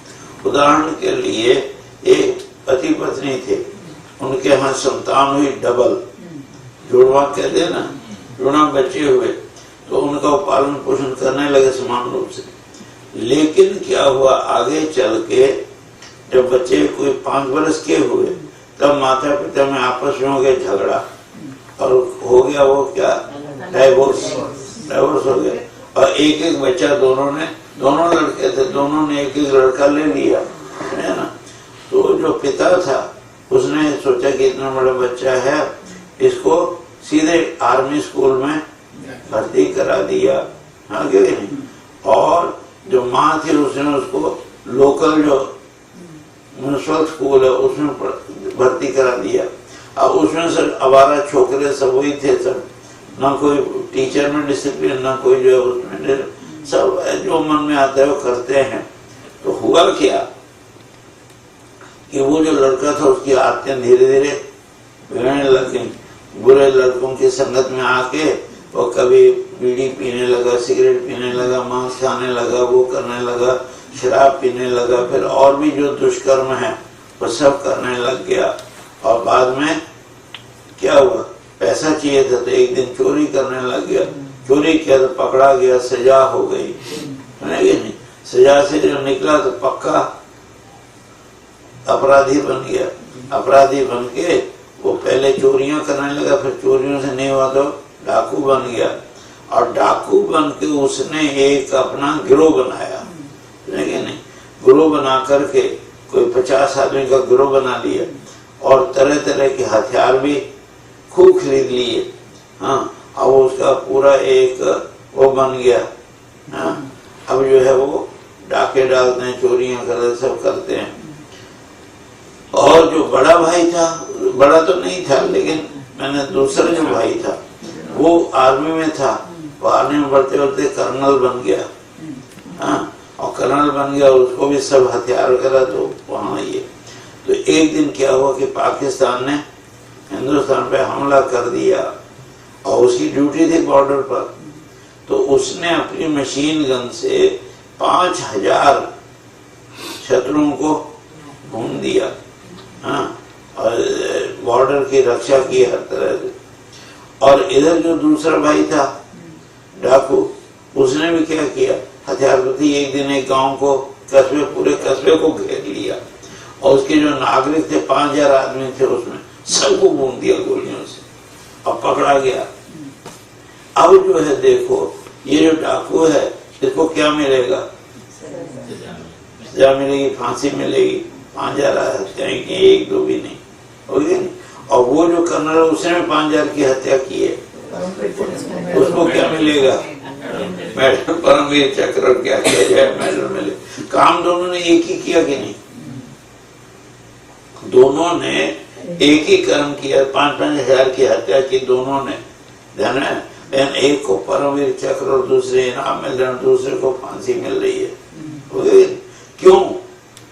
उदाहरण के लिए एक पति पत्नी थे, उनके यहाँ संतान हुई डबल, जुड़वा कहते हैं ना, जुड़ा बच्चे हुए, तो उनका पालन पोषण करने लगे समान रूप से। लेकिन क्या हुआ, आगे चल के जब बच्चे कोई 5 वर्ष के हुए तब माता पिता में आपस में हो गया झगड़ा और हो गया वो क्या, डाइवोर्स हो गया। और एक एक बच्चा दोनों लड़के थे, दोनों ने एक एक लड़का ले लिया, है ना। तो जो पिता था उसने सोचा कि इतना बड़ा बच्चा है, इसको सीधे आर्मी स्कूल में भर्ती करा दिया, हाँ क्यों नहीं। और जो माँ थी उसने उसको लोकल जो म्यूनसिपल स्कूल है उसमें भर्ती करा दिया। अब उसमें सब आवारा छोकरे सब वही थे, सब ना कोई टीचर में डिसिप्लिन, ना कोई जो है उसमें, सब जो मन में आता है वो करते हैं। तो हुआ क्या कि वो जो लड़का था उसकी आदतें धीरे धीरे बिगड़ने लग गई। बुरे लड़कों की संगत में आके वो कभी बीड़ी पीने लगा, सिगरेट पीने लगा, मांस खाने लगा, वो करने लगा, शराब पीने लगा, फिर और भी जो दुष्कर्म है वो सब करने लग गया। और बाद में क्या हुआ, पैसा चाहिए था तो एक दिन चोरी करने लग गया, चोरी किया तो पकड़ा गया, सजा हो गई, नहीं, सजा से जब निकला तो पक्का अपराधी बन गया। अपराधी बन के वो पहले चोरियां करने लगा, फिर चोरियों से नहीं हुआ तो डाकू बन गया। और डाकू बन के उसने एक अपना गिरोह बनाया, नहीं, गिरोह बना करके कोई 50 आदमी का गिरोह बना लिया और तरह तरह के हथियार भी खूब खरीद लिए। हाँ, अब उसका पूरा एक वो बन गया। हाँ, अब जो है वो डाके डालते हैं, चोरियां करते, सब करते हैं। और जो बड़ा भाई था, बड़ा तो नहीं था लेकिन मैंने दूसरा जो भाई था वो आर्मी में था, वो आर्मी में बढ़ते बढ़ते कर्नल बन गया। हाँ, और कर्नल बन गया, उसको भी सब हथियार करा, तो वहां ये। तो एक दिन क्या हुआ कि पाकिस्तान ने हिंदुस्तान पे हमला कर दिया और उसकी ड्यूटी थी बॉर्डर पर। तो उसने अपनी मशीन गन से 5000 शत्रुओं को भून दिया। हाँ, और बॉर्डर की रक्षा की हर तरह से। और इधर जो दूसरा भाई था डाकू, उसने भी क्या किया, हथियारबंदी, एक दिन एक गांव को, कस्बे, पूरे कस्बे को घेर लिया और उसके जो नागरिक थे 5000 आदमी थे उसमें सबको भून दिया गोलियों से और पकड़ा गया। अब जो है देखो, ये जो डाकू है इसको क्या मिलेगा, सजा मिलेगी, फांसी मिलेगी। 5000 हत्याएं की, 1-2 भी नहीं, हो गई नहीं। और वो जो कर्नल उसने 5000 की हत्या की है, उसको क्या मिलेगा, मेडल, परमवीर चक्र, क्या किया जाए, मेडल मिले। काम दोनों ने एक ही किया कि नहीं, दोनों ने एक ही कर्म किया, 5-5 हजार की हत्या की दोनों ने, ध्यान है। एक को परमवीर चक्र और दूसरे इनाम मिल रहे, दूसरे को फांसी मिल रही है। क्यों,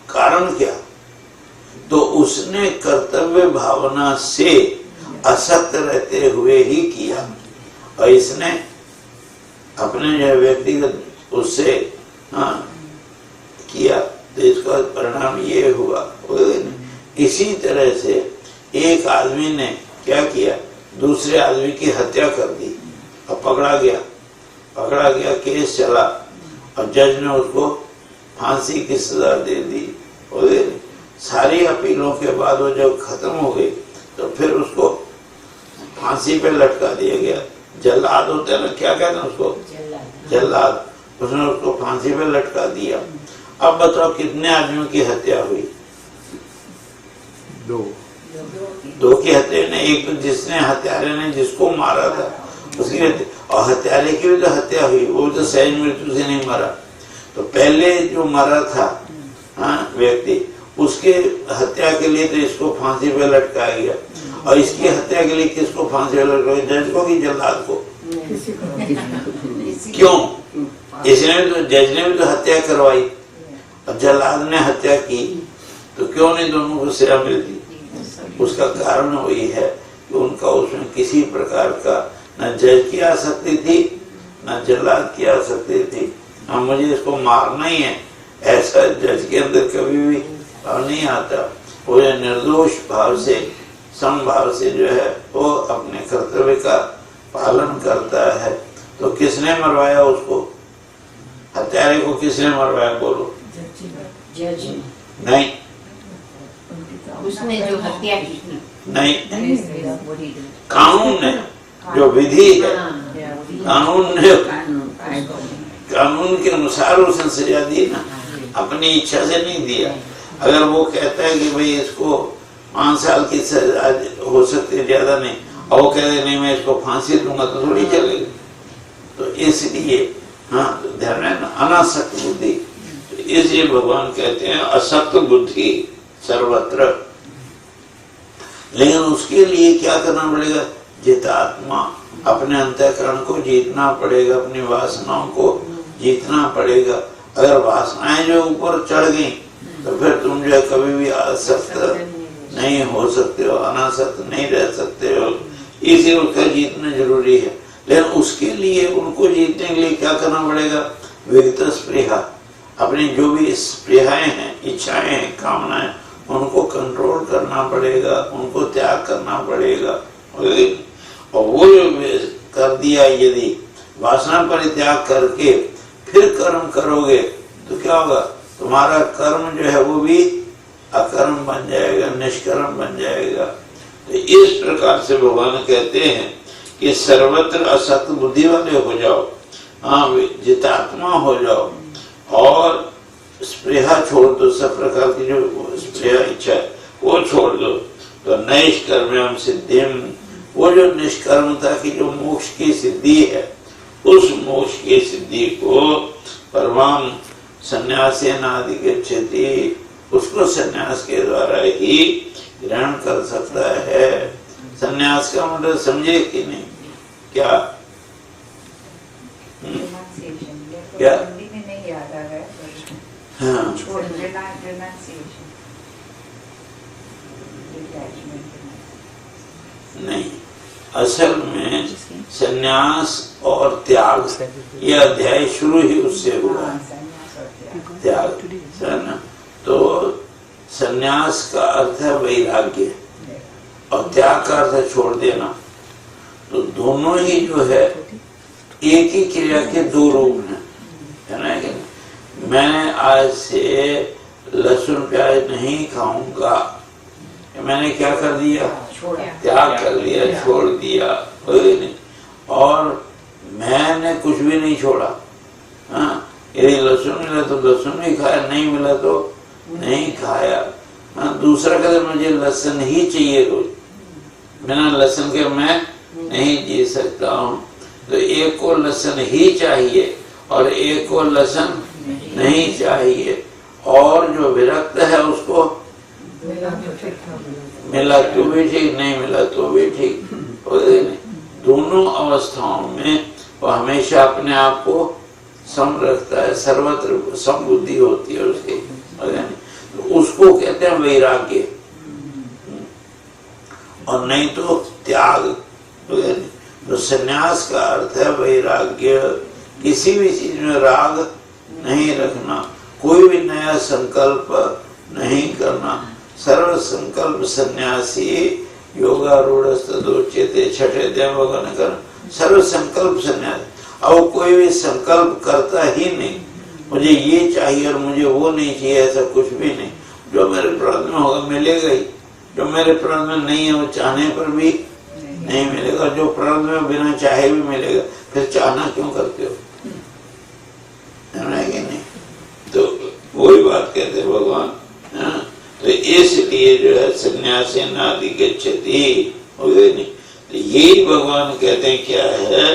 कारण क्या, तो उसने कर्तव्य भावना से असत्य रहते हुए ही किया। और इसने अपने जो व्यक्तिगत उससे हाँ किया, तो इसका परिणाम ये हुआ। इसी तरह से एक आदमी ने क्या किया, दूसरे आदमी की हत्या कर दी, अब पकड़ा गया, केस चला और जज ने उसको फांसी की सजा दे दी। सारी अपीलों के बाद वो जब खत्म हो गई तो फिर उसको फांसी पे लटका दिया गया। जल्लाद होते हैं ना, क्या कहते हैं उसको, जल्लाद, उसने उसको फांसी पे लटका दिया। अब बताओ कितने आदमियों की हत्या हुई? दो की हत्या ने, एक तो जिसने हत्यारे ने जिसको मारा था उसकी हत्या, और हत्यारे की भी तो हत्या हुई, वो तो सहज मृत्यु से नहीं मरा। तो पहले जो मरा था व्यक्ति, उसके हत्या के लिए तो इसको फांसी पे लटकाया गया, और इसकी हत्या के लिए किसको फांसी पे लटकाया, जज को कि जल्लाद को? क्यों? इसने भी तो, जज ने भी तो हत्या करवाई और जल्लाद ने हत्या की, तो क्यों नहीं दोनों को सजा मिलती? उसका कारण वही है कि उनका उसमें किसी प्रकार का न जज की आसक्ति थी, न जल्लाद की आसक्ति थी। मुझे इसको मारना ही है, ऐसा जज के अंदर कभी भी भाव नहीं आता। वो निर्दोष भाव से, समभाव से जो है वो अपने कर्तव्य का पालन करता है। तो किसने मरवाया उसको, हत्यारे को किसने मरवाया बोलो? जज नहीं, उसने जो हत्या की थी, नहीं, कानून ने, जो विधि है, कानून ने, कानून के अनुसार उसने सजा दी ना, अपनी इच्छा से नहीं दिया। अगर वो कहता है कि भाई इसको 5 साल की सजा हो सकती है, ज्यादा नहीं, और वो कहते नहीं मैं इसको फांसी दूंगा, तो थोड़ी चलेगी। तो इसलिए तो ध्यान रखना, अनासक्त बुद्धि। तो इसलिए भगवान कहते हैं असक्त बुद्धि सर्वत्र। लेकिन उसके लिए क्या करना पड़ेगा? जितात्मा, अपने अंतःकरण को जीतना पड़ेगा, अपनी वासनाओं को जीतना पड़ेगा। अगर वासनाएं जो ऊपर चढ़ गई तो फिर तुम जो है कभी भी आसक्त नहीं हो सकते हो, अनासक्त नहीं रह सकते हो। इसी उसका जीतना जरूरी है। लेकिन उसके लिए, उनको जीतने के लिए क्या करना पड़ेगा? विगत स्पृहा, अपनी जो भी स्पृहाएं हैं, इच्छाएं हैं, कामनाएं, उनको कंट्रोल करना पड़ेगा, उनको त्याग करना पड़ेगा। और वो जो कर दिया, यदि वासना परित्याग करके फिर कर्म करोगे तो क्या होगा? तुम्हारा कर्म जो है वो भी अकर्म बन जाएगा, निष्कर्म बन जाएगा। तो इस प्रकार से भगवान कहते हैं कि सर्वत्र असक्त बुद्धि वाले हो जाओ, जितात्मा हो जाओ, और स्पृहा छोड़ दो, सब प्रकार की जो स्पृहा इच्छा है वो छोड़ दो। तो नैष्कर्म्यम सिद्धिम, वो जो निष्कर्मता की जो मोक्ष की सिद्धि है, उस मोक्ष की सिद्धि को परमाम संन्यासेन अधिगच्छति, उसको संन्यास के द्वारा ही ग्रहण कर सकता है। संन्यास का मतलब समझे कि नहीं? क्या क्या? नहीं याद आ रहा है। हाँ, नहीं, असल में संन्यास और त्याग, यह अध्याय शुरू ही उससे हुआ। त्याग है ना, तो संन्यास का अर्थ है वैराग्य और त्याग का अर्थ है छोड़ देना। तो दोनों ही जो है एक ही क्रिया के दो रूप हैं, है ना। मैं आज से लहसुन प्याज नहीं खाऊंगा, मैंने क्या कर दिया? त्याग कर लिया, छोड़ दिया। और मैंने कुछ भी नहीं छोड़ा। यदि लहसुन मिला तो लहसुन ही खाया, नहीं मिला तो नहीं खाया। दूसरा कहते मुझे लहसुन ही चाहिए रोज, बिना लहसुन के मैं नहीं जी सकता हूँ। तो एक को लहसुन ही चाहिए और एक को लहसुन नहीं चाहिए। और जो विरक्त है उसको मिला तो भी ठीक, नहीं मिला तो भी ठीक। दोनों अवस्थाओं में वो हमेशा अपने आप को सम रखता है, सर्वत्र समबुद्धि होती है उसकी। तो उसको कहते हैं वैराग्य, और नहीं तो त्याग। तो संन्यास का अर्थ है वैराग्य, किसी भी चीज में राग नहीं रखना। कोई भी नया संकल्प नहीं करना। सर्व संकल्प सन्यासी योगारूढ़ तदोच्यते, छठे अध्याय भगवान ने कहा सर्व संकल्प सन्यासी। अब कोई भी संकल्प करता ही नहीं, मुझे ये चाहिए और मुझे वो नहीं चाहिए, ऐसा कुछ भी नहीं। जो मेरे प्रारब्ध में होगा मिलेगा ही, जो मेरे प्रारब्ध में नहीं है वो चाहने पर भी नहीं मिलेगा, जो प्रारब्ध में बिना चाहे भी मिलेगा, फिर चाहना क्यों करते हो, है कि नहीं? तो वही बात कहते हैं भगवान। तो इसलिए जो है सन्यासी नादि गच्छति, हो गई नहीं? तो यही भगवान कहते हैं क्या है,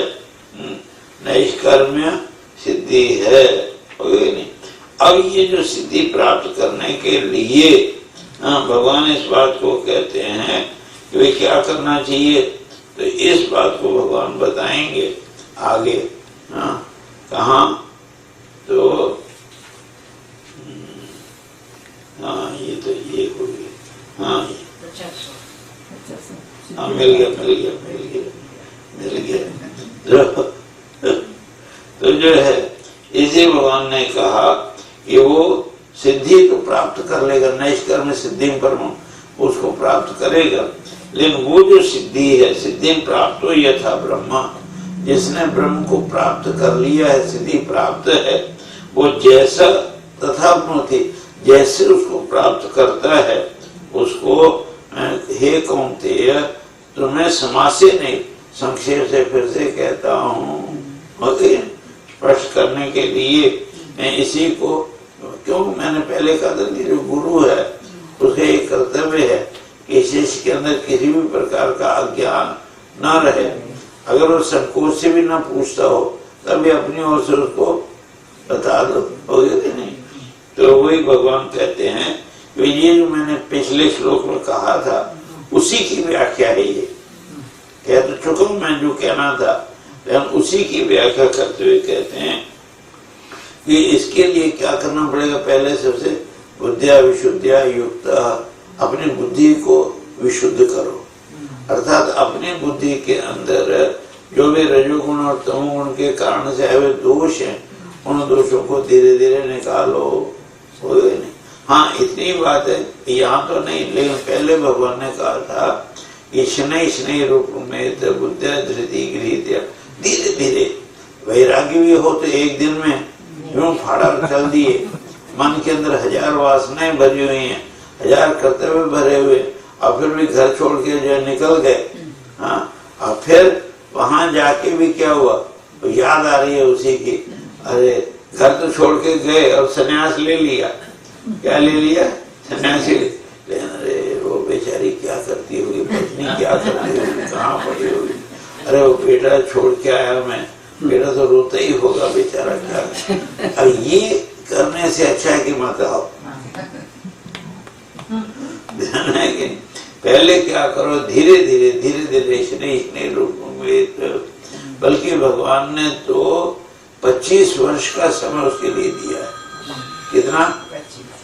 नैष्कर्म्य सिद्धि है, हो गई नहीं? अब ये जो सिद्धि प्राप्त करने के लिए भगवान इस बात को कहते हैं कि भाई क्या करना चाहिए, तो इस बात को भगवान बताएंगे आगे। कहाँ? तो ये तो ये हो गया। मिल गया। तो जो है इसे भगवान ने कहा कि वो सिद्धि तो प्राप्त कर लेगा, नैष्कर्म्य सिद्धि परम उसको प्राप्त करेगा, लेकिन वो जो सिद्धि है, सिद्धि प्राप्त हो यथा ब्रह्म, जिसने ब्रह्म को प्राप्त कर लिया है, सिद्धि प्राप्त है, वो जैसा तथा थी, जैसे उसको प्राप्त करता है उसको हे कौन्तेय तुम्हें समास से नहीं, संक्षेप से फिर से कहता हूँ, स्पष्ट करने के लिए मैं इसी को, क्यों मैंने पहले कहा था कि जो गुरु है उसका एक कर्तव्य है कि शिष्य के अंदर किसी भी प्रकार का अज्ञान न रहे। अगर वो संकोच से भी ना पूछता हो तभी अपनी ओर से उसको बता दो, हो गया कि नहीं? तो वही भगवान कहते हैं कि ये जो मैंने पिछले श्लोक में कहा था उसी की व्याख्या है। ये कह तो चुका हूं मैं जो कहना था, लेकिन उसी की व्याख्या करते हुए कहते हैं कि इसके लिए क्या करना पड़ेगा, पहले सबसे बुद्धिया विशुद्धिया युक्त, अपनी बुद्धि को विशुद्ध करो, अर्थात अपनी बुद्धि के अंदर जो भी रजोगुण और तमोगुण के कारण से आए दोष हैं उन दोषों को धीरे धीरे निकालो, हो गए नहीं? हाँ, इतनी बात है, यहाँ तो नहीं, लेकिन पहले भगवान ने कहा था कि शनै शनै रूप में बुद्धिया धृति गृहीत, धीरे धीरे वैराग्य भी हो तो एक दिन में यूं फाड़ा चल दिए, मन के अंदर 1000 वासनाएं भरी हुई हैं, 1000 कर्तव्य भरे हुए, और फिर भी घर छोड़ के जो निकल गए। हाँ, और फिर वहां जाके भी क्या हुआ, तो याद आ रही है उसी की, अरे घर तो छोड़ के गए और सन्यास ले लिया। क्या ले लिया? सन्यासी। अरे वो बेचारी क्या करती होगी, पत्नी क्या करती होगी, कहाँ पड़ी होगी, अरे वो बेटा छोड़ के आया मैं, बेटा तो रोता ही होगा बेचारा, क्या। अब ये करने से अच्छा है कि मत आओ, ध्यान है कि पहले क्या करो, धीरे धीरे इसने रूप में, बल्कि भगवान ने तो 25 वर्ष का समय उसके लिए दिया है। कितना?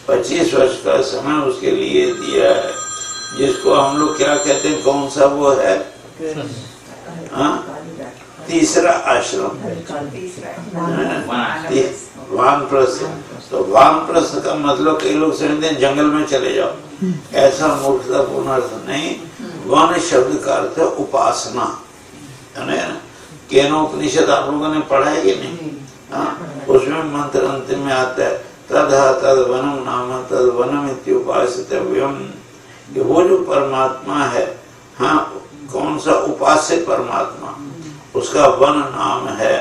25 वर्ष का समय उसके लिए दिया है, जिसको हम लोग क्या कहते हैं, कौन सा वो है, तीसरा आश्रम, वानप्रस्थ। तो वानप्रस्थ का मतलब कई लोग समझते हैं जंगल में चले जाओ, ऐसा मूर्खतापूर्ण अर्थ नहीं। वन शब्द का अर्थ है उपासना, है ना? केनोपनिषद आप लोगों ने पढ़ा है कि नहीं? हाँ, उसमें मंत्र अंतिम में आता है तद् तद वनम नाम तद वनम इत्युपासितव्यम, कि वो जो परमात्मा है, हाँ, कौन सा उपास्य परमात्मा, उसका वन नाम है,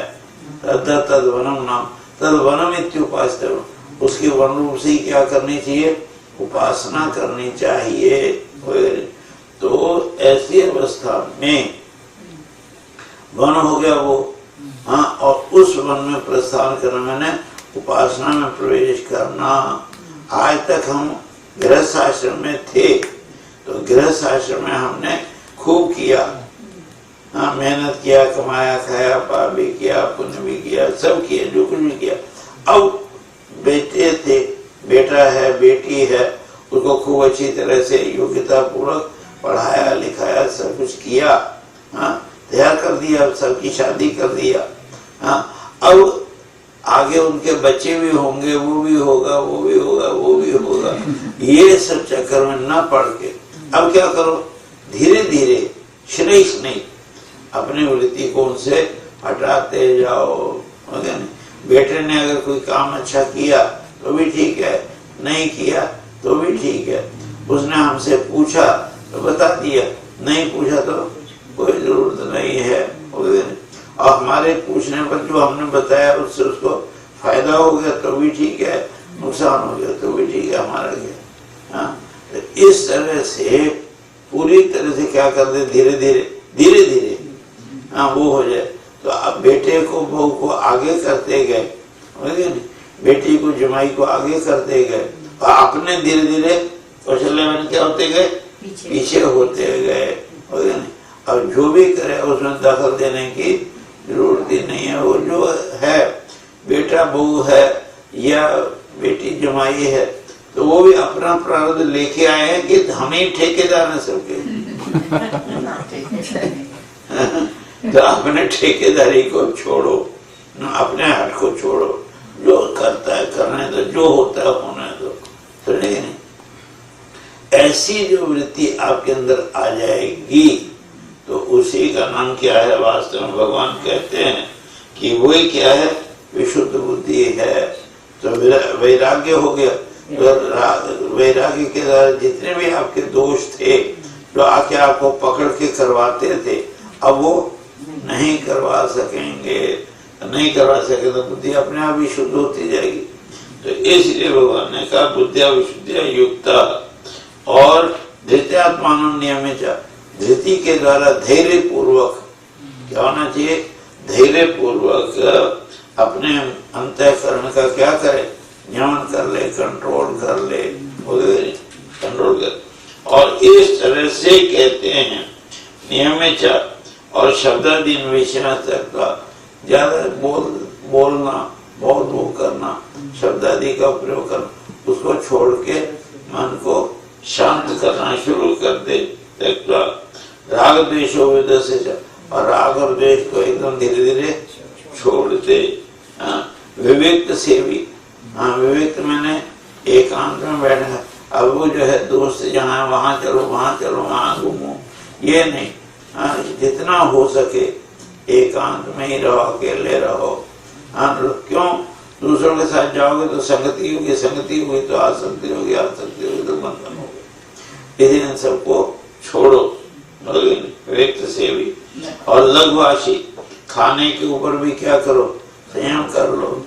तद वनम नाम तद वनम इत्युपासितव्यम, उसके वन रूप से ही क्या करनी चाहिए, उपासना करनी चाहिए। तो ऐसी अवस्था में वन हो गया वो, हाँ, और उस वन में प्रस्थान करना, मैंने उपासना में प्रवेश करना। आज तक हम गृहस्थ आश्रम में थे, तो गृहस्थ आश्रम में हमने खूब किया, हाँ, मेहनत किया, कमाया खाया, पाप भी किया, पुण्य भी किया, सब किया, जो कुछ भी किया। अब बेटे थे, बेटा है, बेटी है, उसको खूब अच्छी तरह से योग्यता पूर्वक पढ़ाया लिखाया, सब कुछ किया, हाँ, तैयार कर दिया, सबकी शादी कर दिया। हाँ, अब आगे उनके बच्चे भी होंगे, वो भी होगा, वो भी होगा, वो भी होगा। ये सब चक्कर में न पड़ के अब क्या करो, धीरे धीरे शनैः शनैः अपनी वृत्ति को उनसे हटाते जाओ। बेटे ने अगर कोई काम अच्छा किया तो भी ठीक है, नहीं किया तो भी ठीक है। उसने हमसे पूछा तो बता दिया, नहीं पूछा तो कोई जरूरत नहीं है। और हमारे पूछने पर जो हमने बताया उससे उसको फायदा हो गया तो भी ठीक है, नुकसान हो गया तो भी ठीक है, हमारा क्या। हाँ, तो इस तरह से पूरी तरह से क्या कर दे, धीरे धीरे हाँ वो हो जाए। तो अब बेटे को बहू को आगे करते गए, बेटी को जमाई को आगे करते गए, और अपने धीरे धीरे कौशल्य में क्या होते गए, पीछे होते गए। और जो भी करे उसमें दखल देने की जरूरत ही नहीं है। वो जो है बेटा बहू है या बेटी जमाई है, तो वो भी अपना प्रारब्ध लेके आए हैं कि हम ही ठेकेदार हैं सबके। तो अपने ठेकेदारी को छोड़ो, अपने हाथ को छोड़ो, जो करता है करने दो, जो होता है होने दो। तो नहीं, ऐसी जो वृत्ति आपके अंदर आ जाएगी तो उसी का नाम क्या है, वास्तव में भगवान कहते हैं कि वही क्या है, विशुद्ध बुद्धि है। तो वैराग्य हो गया। तो वैराग्य के द्वारा जितने भी आपके दोष थे जो आके आपको पकड़ के करवाते थे, अब वो नहीं करवा सकेंगे। नहीं करवा सके तो बुद्धि अपने आप ही शुद्ध होती जाएगी। तो इसलिए भगवान ने कहा बुद्धिया विशुद्धिया युक्ता, और धृत्यात्मान नियमित, धृति के द्वारा धैर्य पूर्वक क्या होना चाहिए, धैर्य पूर्वक अपने अंतःकरण का क्या करे, नियमन कर ले, कंट्रोल कर ले, कंट्रोल कर। और इस तरह से कहते हैं नियमित, और शब्दादीन विषय तक का ज्यादा बोलना, बहुत वो करना, शब्दादि का प्रयोग करना, उसको छोड़ के मन को शांत करना शुरू कर दे। राग द्वेषो विदस्य, और राग और द्वेष को एकदम धीरे धीरे छोड़ दे। विवेक से भी, हाँ विवेक मैंने एकांत में बैठा, अब वो जो है दोस्त जहाँ वहां चलो, वहां चलो, वहां घूमो, ये नहीं। जितना हो सके एकांत में ही रहो, अकेले रहो। क्यों, दूसरों के साथ जाओगे तो संगति होगी, संगति होगी तो आसक्ति होगी, आसक्ति होगी तो बंधन होगा। इसलिए इन सबको छोड़ो, व्यक्त से भी। और लघुवासी, खाने के ऊपर भी क्या करो, संयम कर लो।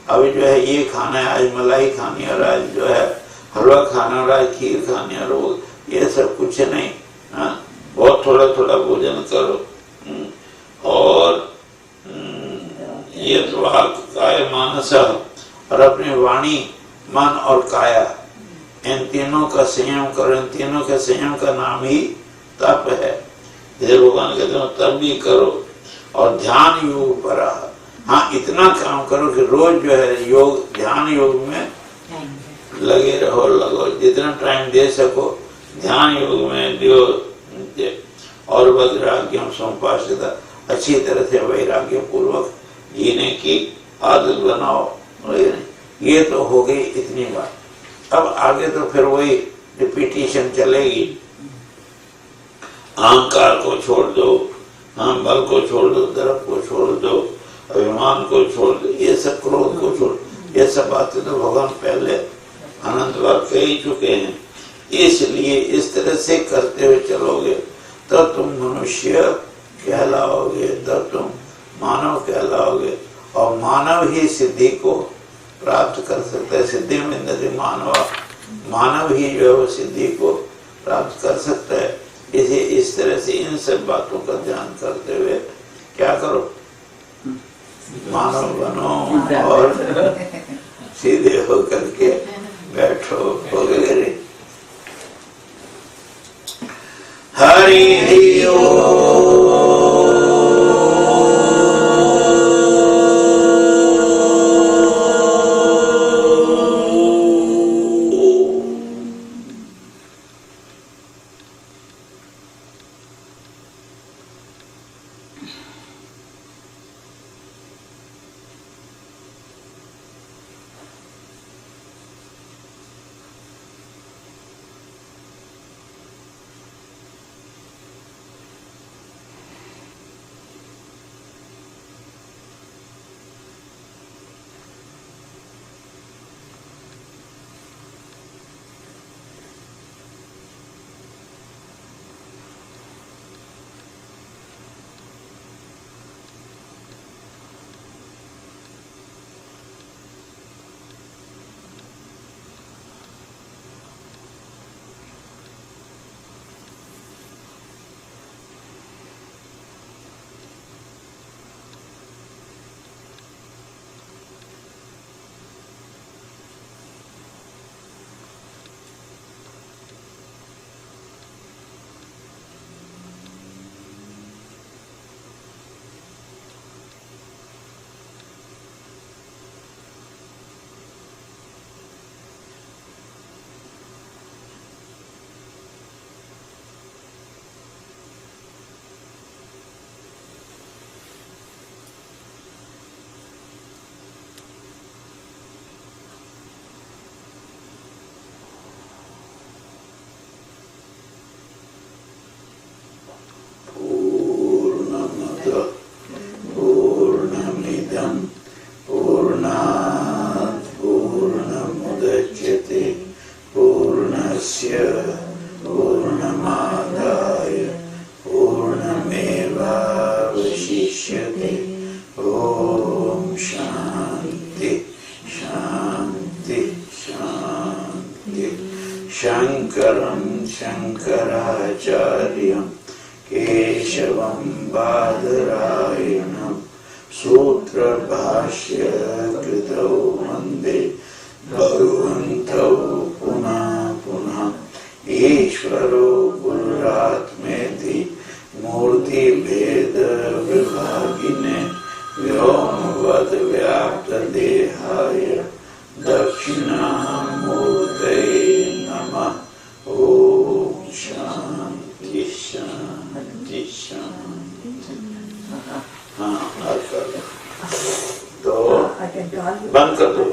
अभी जो है ये खाना है, आज मलाई खानी, और आज जो है हलवा खाना, और आज खीर खानी, और वो ये सब कुछ नहीं। बहुत थोड़ा थोड़ा भोजन करो। और ये काय मानस, और अपनी वाणी, मन और काया, इन तीनों का संयम करो। इन तीनों के संयम का नाम ही तप है। जैसे भगवान कहते हैं तब भी करो। और ध्यान योग पर, हाँ इतना काम करो कि रोज जो है योग, ध्यान योग में लगे रहो, लगो, जितना टाइम दे सको ध्यान योग में दियो। और वैराग्यम संपादित, अच्छी तरह से वैराग्य पूर्वक जीने की आदत बनाओ। ये तो हो गई इतनी बात। अब आगे तो फिर वही रिपीटिशन चलेगी। अहंकार को छोड़ दो, हम बल को छोड़ दो, दर्प को छोड़ दो, अभिमान को छोड़ दो, ये सब क्रोध को छोड़, ये सब बातें तो भगवान पहले अनंत बार कह ही चुके हैं। इसलिए इस तरह से करते हुए चलोगे तब तुम मनुष्य कहलाओगे, तब तुम मानव कहलाओगे। और मानव ही सिद्धि को प्राप्त कर सकता है। सिद्धि में नदी मानव, मानव ही जो है वो सिद्धि को प्राप्त कर सकता है। इसे इस तरह से इन सब बातों का ध्यान करते हुए क्या करो, मानव बनो और सीधे होकर के बैठो। वगैरह हरि ओम। शंकरं शंकराचार्यं केशवं बादरायणं सूत्रभाष्य कृतौ वन्दे भगवन्तौ पुनः पुनः। ईश्वरो गुरुरात्मेति मूर्तिभेद विभागिने व्योमवद् व्याप्त देहाय दक्षिणामूर्तये नमः। ओम शांति शांति शांति। हाँ, तो बंद कर दो।